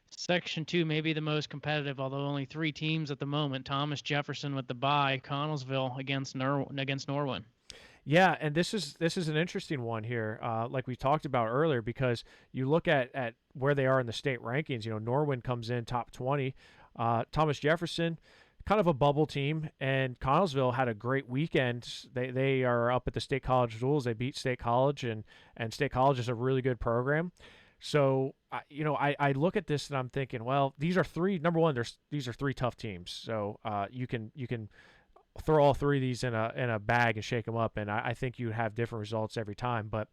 Section 2 may be the most competitive, although only 3 teams at the moment. Thomas Jefferson with the bye, Connellsville against Norwin. Yeah, and this is an interesting one here, like we talked about earlier, because you look at where they are in the state rankings. Norwin comes in top 20. Thomas Jefferson, kind of a bubble team, and Connellsville had a great weekend. They are up at the State College Duels. They beat State College, and State College is a really good program. So, I look at this and I'm thinking, well, these are three. Number one, these are 3 tough teams. So you can throw all 3 of these in a bag and shake them up, and I think you have different results every time. But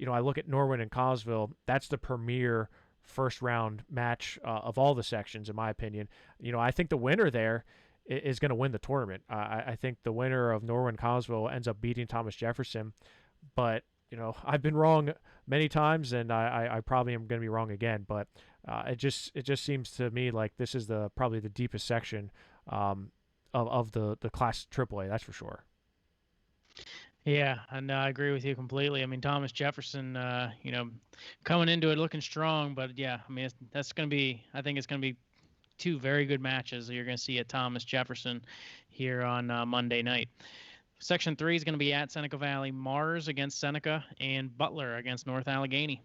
I look at Norwin and Connellsville. That's the premier first round match of all the sections, in my opinion. I think the winner there is going to win the tournament. I think the winner of Norwin Connellsville ends up beating Thomas Jefferson, but I've been wrong many times, and I probably am going to be wrong again. But it just seems to me like this is probably the deepest section of the Class AAA. That's for sure. Yeah, and I agree with you completely. I mean, Thomas Jefferson, coming into it looking strong, but yeah, I mean, that's going to be. I think it's going to be 2 very good matches that you're going to see at Thomas Jefferson here on Monday night. Section 3 is going to be at Seneca Valley. Mars against Seneca, and Butler against North Allegheny.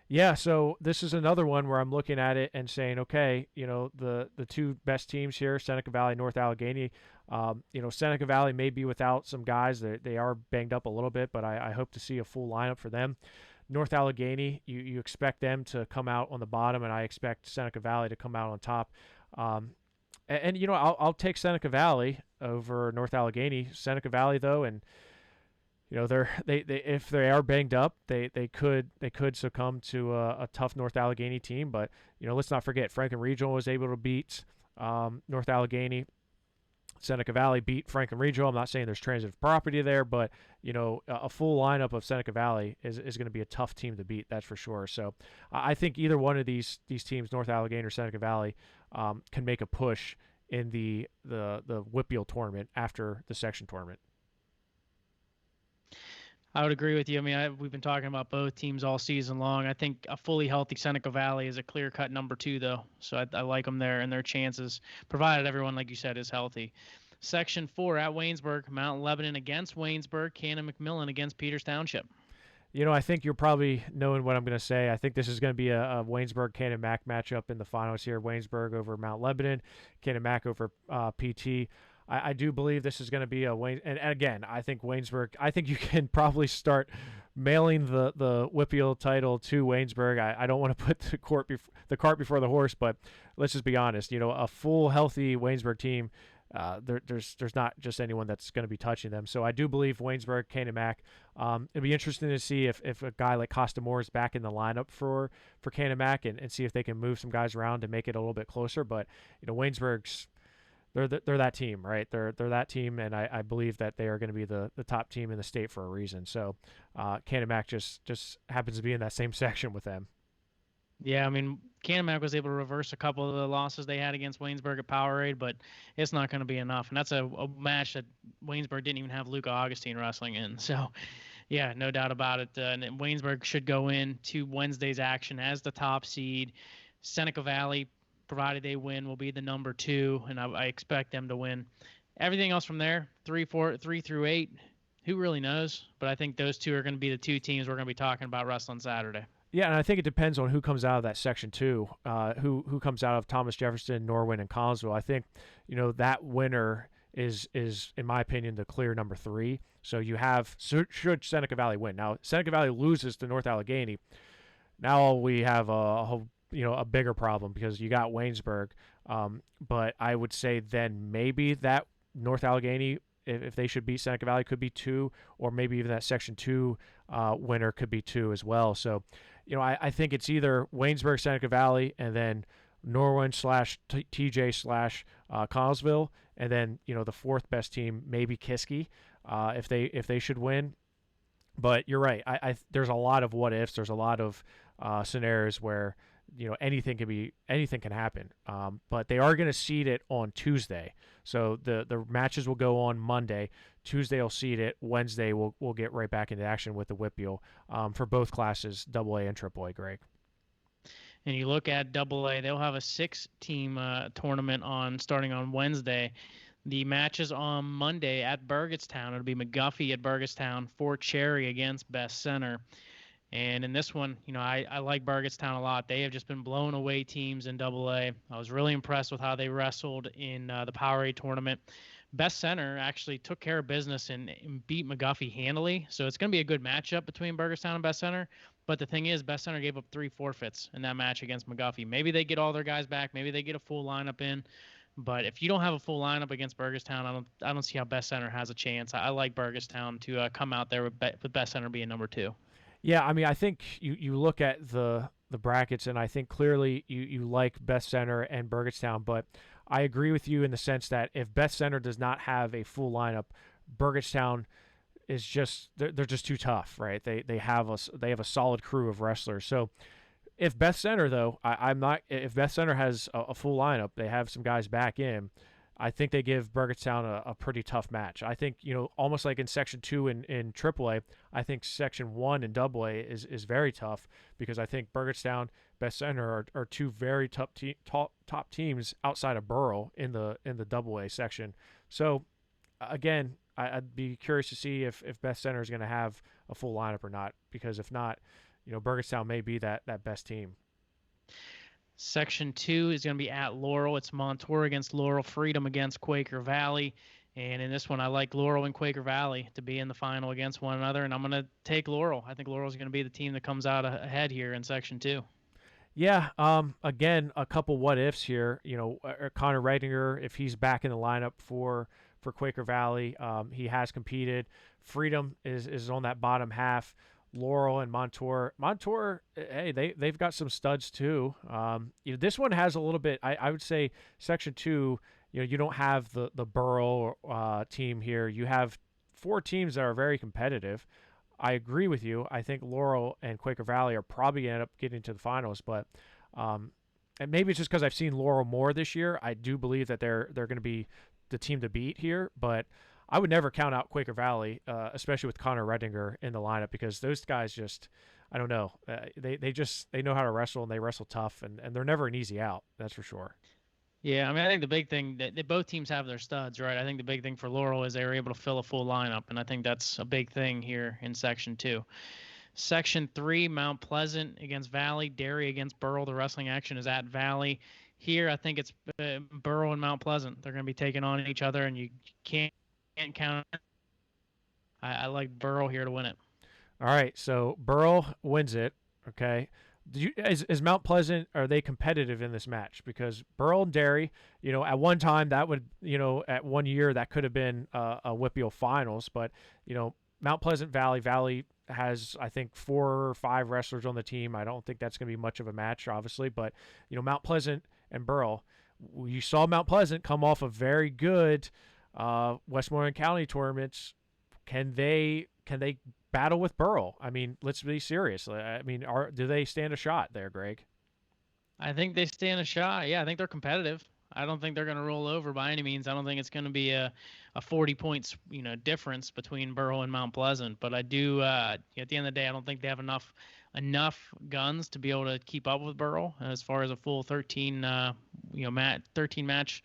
Yeah, so this is another one where I'm looking at it and saying, okay, the 2 best teams here, Seneca Valley, North Allegheny. Seneca Valley may be without some guys. They are banged up a little bit, but I hope to see a full lineup for them. North Allegheny, you expect them to come out on the bottom, and I expect Seneca Valley to come out on top. I'll take Seneca Valley over North Allegheny. Seneca Valley, though, and they if they are banged up, they could succumb to a tough North Allegheny team. But let's not forget, Franklin Regional was able to beat North Allegheny. Seneca Valley beat Franklin Regional. I'm not saying there's transitive property there, but a full lineup of Seneca Valley is going to be a tough team to beat. That's for sure. So I think either one of these teams, North Allegheny or Seneca Valley, can make a push in the WPIAL tournament after the section tournament. I would agree with you. I mean, we've been talking about both teams all season long. I think a fully healthy Seneca Valley is a clear-cut number 2, though. So I like them there and their chances, provided everyone, like you said, is healthy. Section 4 at Waynesburg, Mount Lebanon against Waynesburg, Cannon McMillan against Peters Township. I think you're probably knowing what I'm going to say. I think this is going to be a Waynesburg-Cannon Mac matchup in the finals here. Waynesburg over Mount Lebanon, Cannon Mac over PT. I do believe this is going to be a Wayne. And again, I think Waynesburg, I think you can probably start mailing the WPIAL title to Waynesburg. I don't want to put the cart before the horse, but let's just be honest. A full, healthy Waynesburg team, there's not just anyone that's going to be touching them. So I do believe Waynesburg, Cannon Mac. It'd be interesting to see if a guy like Costa Moore is back in the lineup for Cannon Mac and see if they can move some guys around to make it a little bit closer. But Waynesburg's they're that team, right? They're that team, and I believe that they are going to be the top team in the state for a reason. So Cannon Mac just happens to be in that same section with them. Yeah, I mean, Cannon Mac was able to reverse a couple of the losses they had against Waynesburg at Powerade, but it's not going to be enough. And that's a match that Waynesburg didn't even have Luca Augustine wrestling in. So, yeah, no doubt about it. And Waynesburg should go in to Wednesday's action as the top seed. Seneca Valley, provided they win, will be the number 2, and I expect them to win. Everything else from there, 3 through 8, who really knows? But I think those two are going to be the 2 teams we're going to be talking about wrestling Saturday. Yeah, and I think it depends on who comes out of that section 2, who comes out of Thomas Jefferson, Norwin, and Collinsville. I think, that winner is in my opinion the clear number 3. So you have should Seneca Valley win. Now Seneca Valley loses to North Allegheny. Now we have a bigger problem because you got Waynesburg. But I would say then maybe that North Allegheny, if they should beat Seneca Valley, could be 2, or maybe even that section 2 winner could be 2 as well. So, I think it's either Waynesburg, Seneca Valley, and then Norwin / TJ / Collinsville, and then the 4th best team maybe Kiski, if they should win. But you're right. There's a lot of what ifs. There's a lot of scenarios where anything can happen. But they are going to seed it on Tuesday. So the matches will go on Monday. Tuesday will seed it. Wednesday we'll get right back into action with the WPIAL for both classes, AA and AAA, Greg. And you look at AA, they'll have a 6-team tournament starting on Wednesday. The matches on Monday at Burgettstown. It'll be McGuffey at Burgettstown, Fort Cherry against Best Center. And in this one, I like Burgettstown a lot. They have just been blowing away teams in AA. I was really impressed with how they wrestled in the Powerade tournament. Best Center actually took care of business and beat McGuffey handily. So it's going to be a good matchup between Burgettstown and Best Center. But the thing is, Best Center gave up 3 forfeits in that match against McGuffey. Maybe they get all their guys back. Maybe they get a full lineup in. But if you don't have a full lineup against Burgettstown, I don't see how Best Center has a chance. I like Burgettstown to come out there with Best Center being number 2. Yeah, I mean, I think you look at the brackets, and I think clearly you like Best Center and Burgettstown, but I agree with you in the sense that if Best Center does not have a full lineup, Burgettstown is just they're just too tough, right? They have a solid crew of wrestlers. So if Best Center though, if Best Center has a full lineup, they have some guys back in, I think they give Burgettstown a pretty tough match. I think, almost like in Section 2 in AAA, I think Section 1 in AA is very tough because I think Burgettstown, Best Center are 2 very top teams outside of Burrell in the AA section. So, again, I'd be curious to see if Best Center is going to have a full lineup or not, because if not, Burgettstown may be that best team. Section 2 is going to be at Laurel. It's Montour against Laurel, Freedom against Quaker Valley. And in this one, I like Laurel and Quaker Valley to be in the final against one another, and I'm going to take Laurel. I think Laurel is going to be the team that comes out ahead here in Section 2. Yeah, again, a couple what-ifs here. Connor Redinger, if he's back in the lineup for Quaker Valley, he has competed. Freedom is on that bottom half. Laurel and Montour, hey, they've got some studs too. This one has a little bit. I would say Section 2. You don't have the Burrell team here. You have 4 teams that are very competitive. I agree with you. I think Laurel and Quaker Valley are probably going to end up getting to the finals, but and maybe it's just because I've seen Laurel more this year. I do believe that they're going to be the team to beat here, but I would never count out Quaker Valley, especially with Connor Redinger in the lineup, because those guys just, I don't know, they know how to wrestle, and they wrestle tough, and they're never an easy out. That's for sure. Yeah, I mean, I think the big thing that both teams have their studs, right? I think the big thing for Laurel is they were able to fill a full lineup, and I think that's a big thing here in Section 2. Section 3, Mount Pleasant against Valley, Derry against Burrell. The wrestling action is at Valley. Here, I think it's Burrell and Mount Pleasant. They're going to be taking on each other, and you can't count it. I like Burrell here to win it. All right, so Burrell wins it. Okay, is Mount Pleasant, are they competitive in this match? Because Burrell and Derry, at one time that would, at 1 year that could have been a WPIAL finals, but Mount Pleasant Valley has, I think, 4 or 5 wrestlers on the team. I don't think that's going to be much of a match, obviously, but Mount Pleasant and Burrell, you saw Mount Pleasant come off a very good Westmoreland County tournaments. Can they battle with Burrell? I mean, let's be serious. I mean, do they stand a shot there, Greg? I think they stand a shot. Yeah, I think they're competitive. I don't think they're going to roll over by any means. I don't think it's going to be a 40 points difference between Burrell and Mount Pleasant. But I do at the end of the day, I don't think they have enough guns to be able to keep up with Burrell as far as a full 13 match.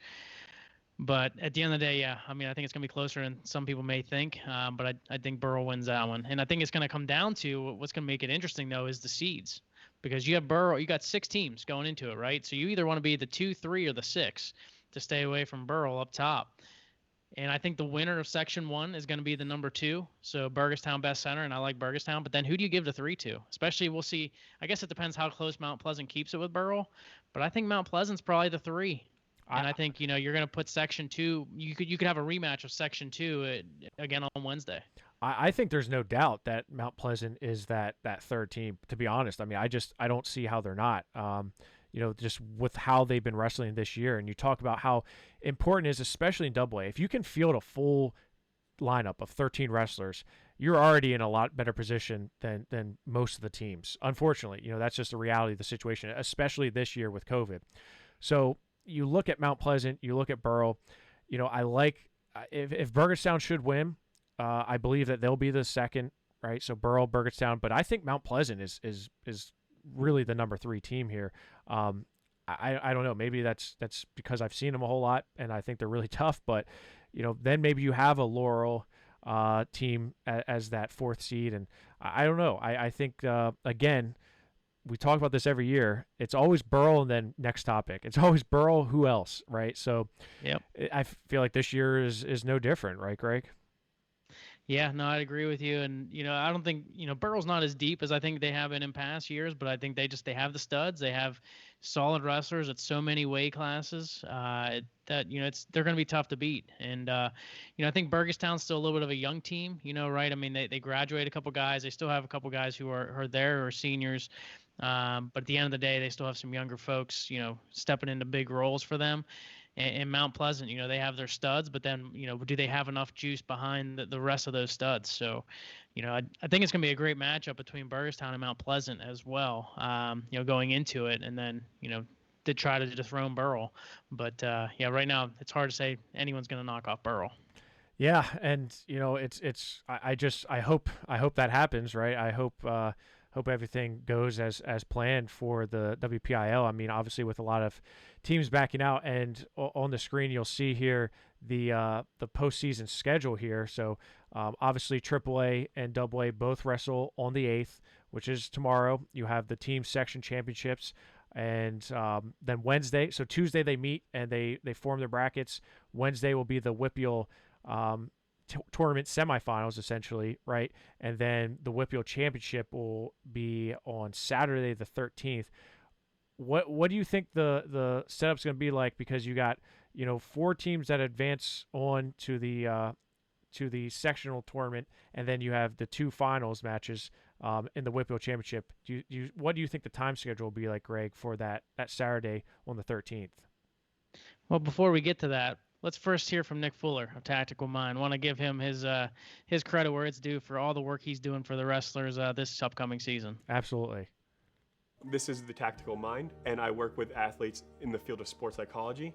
But at the end of the day, yeah, I mean, I think it's going to be closer than some people may think. But I think Burrell wins that one. And I think it's going to come down to what's going to make it interesting, though, is the seeds. Because you have Burrell, you got 6 teams going into it, right? So you either want to be the 2, 3, or the 6 to stay away from Burrell up top. And I think the winner of Section 1 is going to be the number 2. So Burgestown Best Center, and I like Burgestown. But then who do you give the 3 to? Especially, we'll see. I guess it depends how close Mount Pleasant keeps it with Burrell. But I think Mount Pleasant's probably the 3. And I think, you're going to put Section 2. You could have a rematch of Section 2 again on Wednesday. I think there's no doubt that Mount Pleasant is that third team, to be honest. I mean, I don't see how they're not. Just with how they've been wrestling this year. And you talk about how important it is, especially in AA. If you can field a full lineup of 13 wrestlers, you're already in a lot better position than most of the teams. Unfortunately, that's just the reality of the situation, especially this year with COVID. So you look at Mount Pleasant, you look at Burrell. I like if Burgestown should win. I believe that they'll be the second, right? So Burrell, Burgestown, but I think Mount Pleasant is really the number 3 team here. I don't know. Maybe that's because I've seen them a whole lot, and I think they're really tough. But then maybe you have a Laurel team as that 4th seed, and I don't know. I think again, we talk about this every year. It's always Burrell and then next topic. It's always Burrell. Who else, right? So yep. I feel like this year is no different, right, Greg? Yeah, no, I'd agree with you. And, I don't think, Burrell's not as deep as I think they have been in past years, but I think they have the studs. They have solid wrestlers at so many weight classes that, they're going to be tough to beat. And, I think Burgestown's still a little bit of a young team, right? I mean, they graduate a couple guys. They still have a couple guys who are there who are seniors. But at the end of the day, they still have some younger folks, stepping into big roles for them. And Mount Pleasant, they have their studs, but then, do they have enough juice behind the rest of those studs? So, I think it's going to be a great matchup between Burgestown and Mount Pleasant as well, going into it, and then, to try to dethrone Burrell. But, right now it's hard to say anyone's going to knock off Burrell. Yeah, and, I hope that happens, right? I hope everything goes as planned for the WPIAL. I mean, obviously with a lot of teams backing out, and on the screen you'll see here the postseason schedule here. So obviously AAA and AA both wrestle on the 8th, which is tomorrow. You have the team section championships, and then Wednesday. So Tuesday they meet and they form their brackets. Wednesday will be the WPIAL tournament semifinals, essentially, right? And then the WPIAL championship will be on Saturday the 13th. What do you think the setup's going to be like? Because you got 4 teams that advance on to the sectional tournament, and then you have the 2 finals matches in the WPIAL championship. What do you think the time schedule will be like, Greg, for that Saturday on the 13th? Well, before we get to that, let's first hear from Nick Fuller of Tactical Mind. Want to give him his credit where it's due for all the work he's doing for the wrestlers this upcoming season. Absolutely. This is the Tactical Mind, and I work with athletes in the field of sports psychology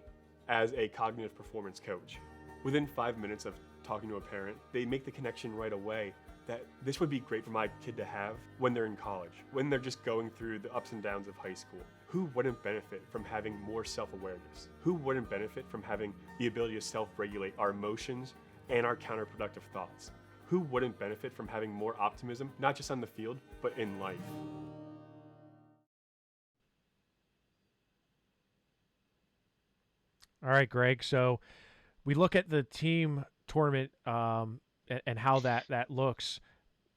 as a cognitive performance coach. Within 5 minutes of talking to a parent, they make the connection right away that this would be great for my kid to have when they're in college, when they're just going through the ups and downs of high school. Who wouldn't benefit from having more self-awareness? Who wouldn't benefit from having the ability to self-regulate our emotions and our counterproductive thoughts? Who wouldn't benefit from having more optimism, not just on the field, but in life? All right, Greg. So we look at the team tournament and how that looks.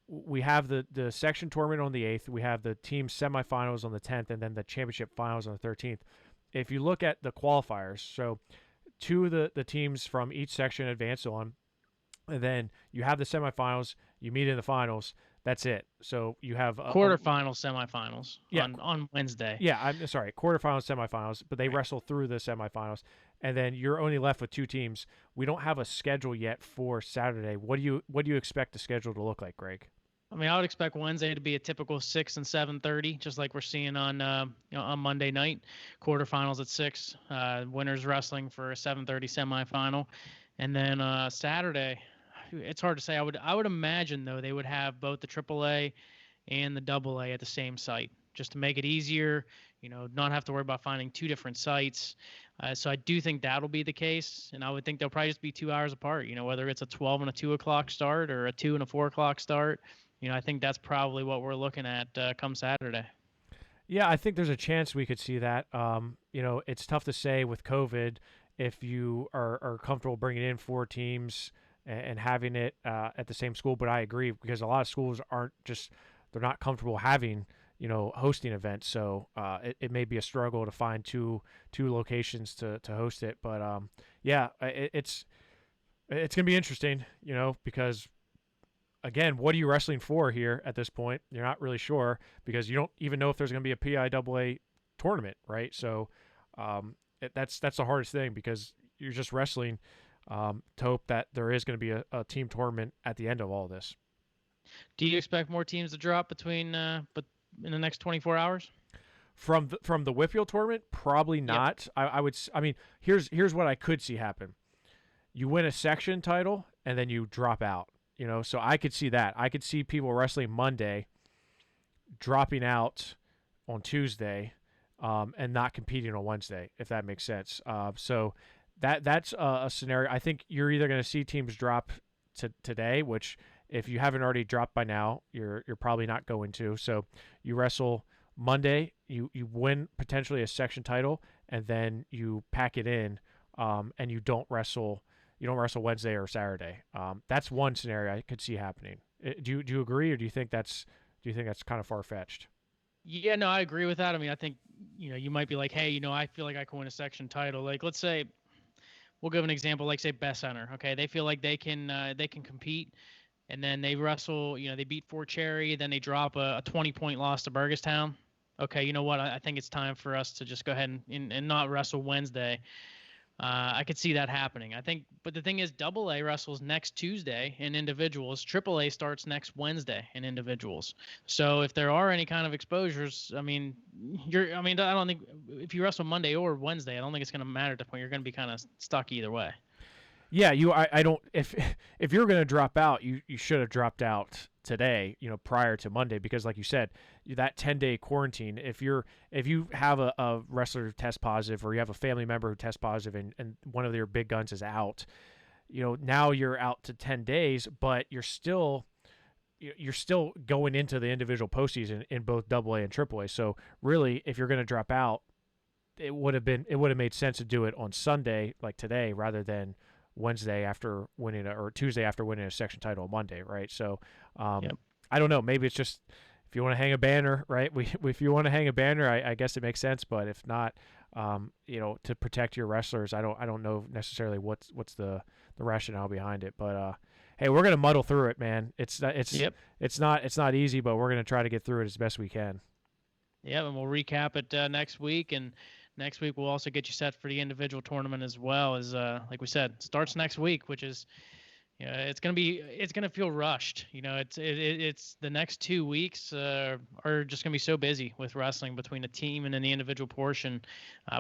We have the section tournament on the 8th. We have the team semifinals on the 10th, and then the championship finals on the 13th. If you look at the qualifiers, so two of the teams from each section advance on, and then you have the semifinals. You meet in the finals. That's it. So you have quarterfinals, semifinals yeah, on Wednesday. Yeah, I'm sorry, quarterfinals, semifinals, but they wrestle through the semifinals, and then you're only left with two teams. We don't have a schedule yet for Saturday. What do you expect the schedule to look like, Greg? I mean, I would expect Wednesday to be a typical 6 and 7:30, just like we're seeing on on Monday night. Quarterfinals at 6, winners wrestling for a 7:30 semifinal, and then Saturday. It's hard to say. I would imagine though they would have both the AAA and the AA at the same site, just to make it easier. Not have to worry about finding two different sites. So I do think that'll be the case, and I would think they'll probably just be 2 hours apart. Whether it's a 12 and a 2 o'clock start or a 2 and a 4 o'clock start. I think that's probably what we're looking at come Saturday. Yeah, I think there's a chance we could see that. It's tough to say with COVID if you are comfortable bringing in 4 teams and having it at the same school. But I agree, because a lot of schools they're not comfortable having, hosting events. So it may be a struggle to find two locations to host it. But it's going to be interesting, because again, what are you wrestling for here at this point? You're not really sure, because you don't even know if there's going to be a PIAA tournament, right? So that's the hardest thing, because you're just wrestling to hope that there is going to be a team tournament at the end of all this. Do you expect more teams to drop between but in the next 24 hours? From the WPIAL tournament, probably not. Yep. I mean, here's what I could see happen. You win a section title and then you drop out. So I could see that. I could see people wrestling Monday, dropping out on Tuesday, and not competing on Wednesday, if that makes sense. So that's a scenario. I think you're either going to see teams drop today, which if you haven't already dropped by now, you're probably not going to. So you wrestle Monday, you win potentially a section title, and then you pack it in, and you don't wrestle Wednesday or Saturday. That's one scenario I could see happening. Do you agree, or do you think that's kind of far fetched? Yeah, no, I agree with that. I mean, I think you might be like, hey, I feel like I can win a section title. Like, let's say, we'll give an example, like say Best Center. Okay, they feel like they can compete, and then they wrestle. They beat Fort Cherry, then they drop a 20-point loss to Burgestown. Okay, you know what? I think it's time for us to just go ahead and not wrestle Wednesday. I could see that happening. I think, but the thing is, AA wrestles next Tuesday in individuals. AAA starts next Wednesday in individuals. So if there are any kind of exposures, I don't think if you wrestle Monday or Wednesday, I don't think it's going to matter at the point. You're going to be kind of stuck either way. Yeah, I don't. If you're going to drop out, you should have dropped out today, prior to Monday, because like you said, that 10-day quarantine. If you have a wrestler who tests positive, or you have a family member who tests positive, and one of your big guns is out, now you're out to 10 days, but you're still going into the individual postseason in both AA and AAA. So really, if you're going to drop out, it would have made sense to do it on Sunday, like today, rather than Wednesday after winning or Tuesday after winning a section title on Monday, right? So Yep. I don't know. Maybe it's just if you want to hang a banner, right? If you want to hang a banner, I guess it makes sense. But if not, to protect your wrestlers, I don't know necessarily what's the rationale behind it. But hey, we're gonna muddle through it, man. It's not easy, but we're gonna try to get through it as best we can. Yeah, and we'll recap it next week, and next week we'll also get you set for the individual tournament as well. As like we said, starts next week, which is it's gonna feel rushed. It's the next 2 weeks are just gonna be so busy with wrestling between the team and then the individual portion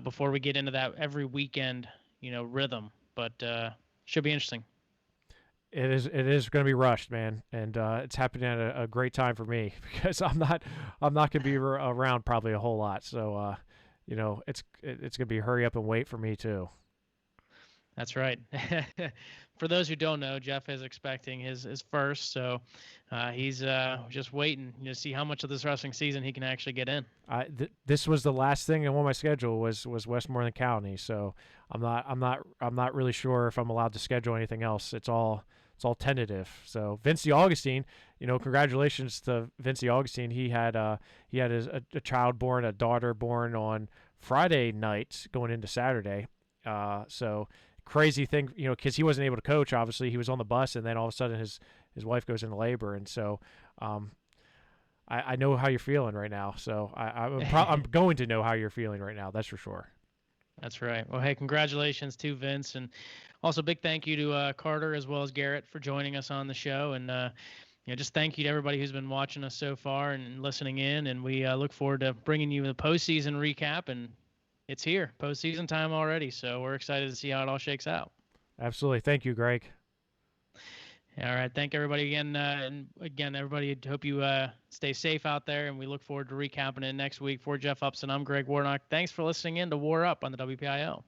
before we get into that every weekend, rhythm. But should be interesting. It is going to be rushed, man, and it's happening at a great time for me because I'm not going to be around probably a whole lot. So it's going to be hurry up and wait for me too. That's right. For those who don't know, Jeff is expecting his first, so he's just waiting to see how much of this wrestling season he can actually get in. This was the last thing on my schedule was Westmoreland County, so I'm not really sure if I'm allowed to schedule anything else. It's all tentative. So Vince Augustine, congratulations to Vince Augustine. He had a child born, a daughter born on Friday night going into Saturday. So crazy thing, because he wasn't able to coach. Obviously, he was on the bus, and then all of a sudden his wife goes into labor, and so I know how you're feeling right now. So I'm going to know how you're feeling right now. That's for sure. That's right. Well, hey, congratulations to Vince, and also big thank you to Carter as well as Garrett for joining us on the show, and just thank you to everybody who's been watching us so far and listening in, and we look forward to bringing you the postseason recap, and it's here, postseason time already, so we're excited to see how it all shakes out. Absolutely. Thank you, Greg. All right. Thank everybody again. And again, everybody, hope you stay safe out there, and we look forward to recapping it next week. For Jeff Upson, I'm Greg Warnock. Thanks for listening in to War Up on the WPIAL.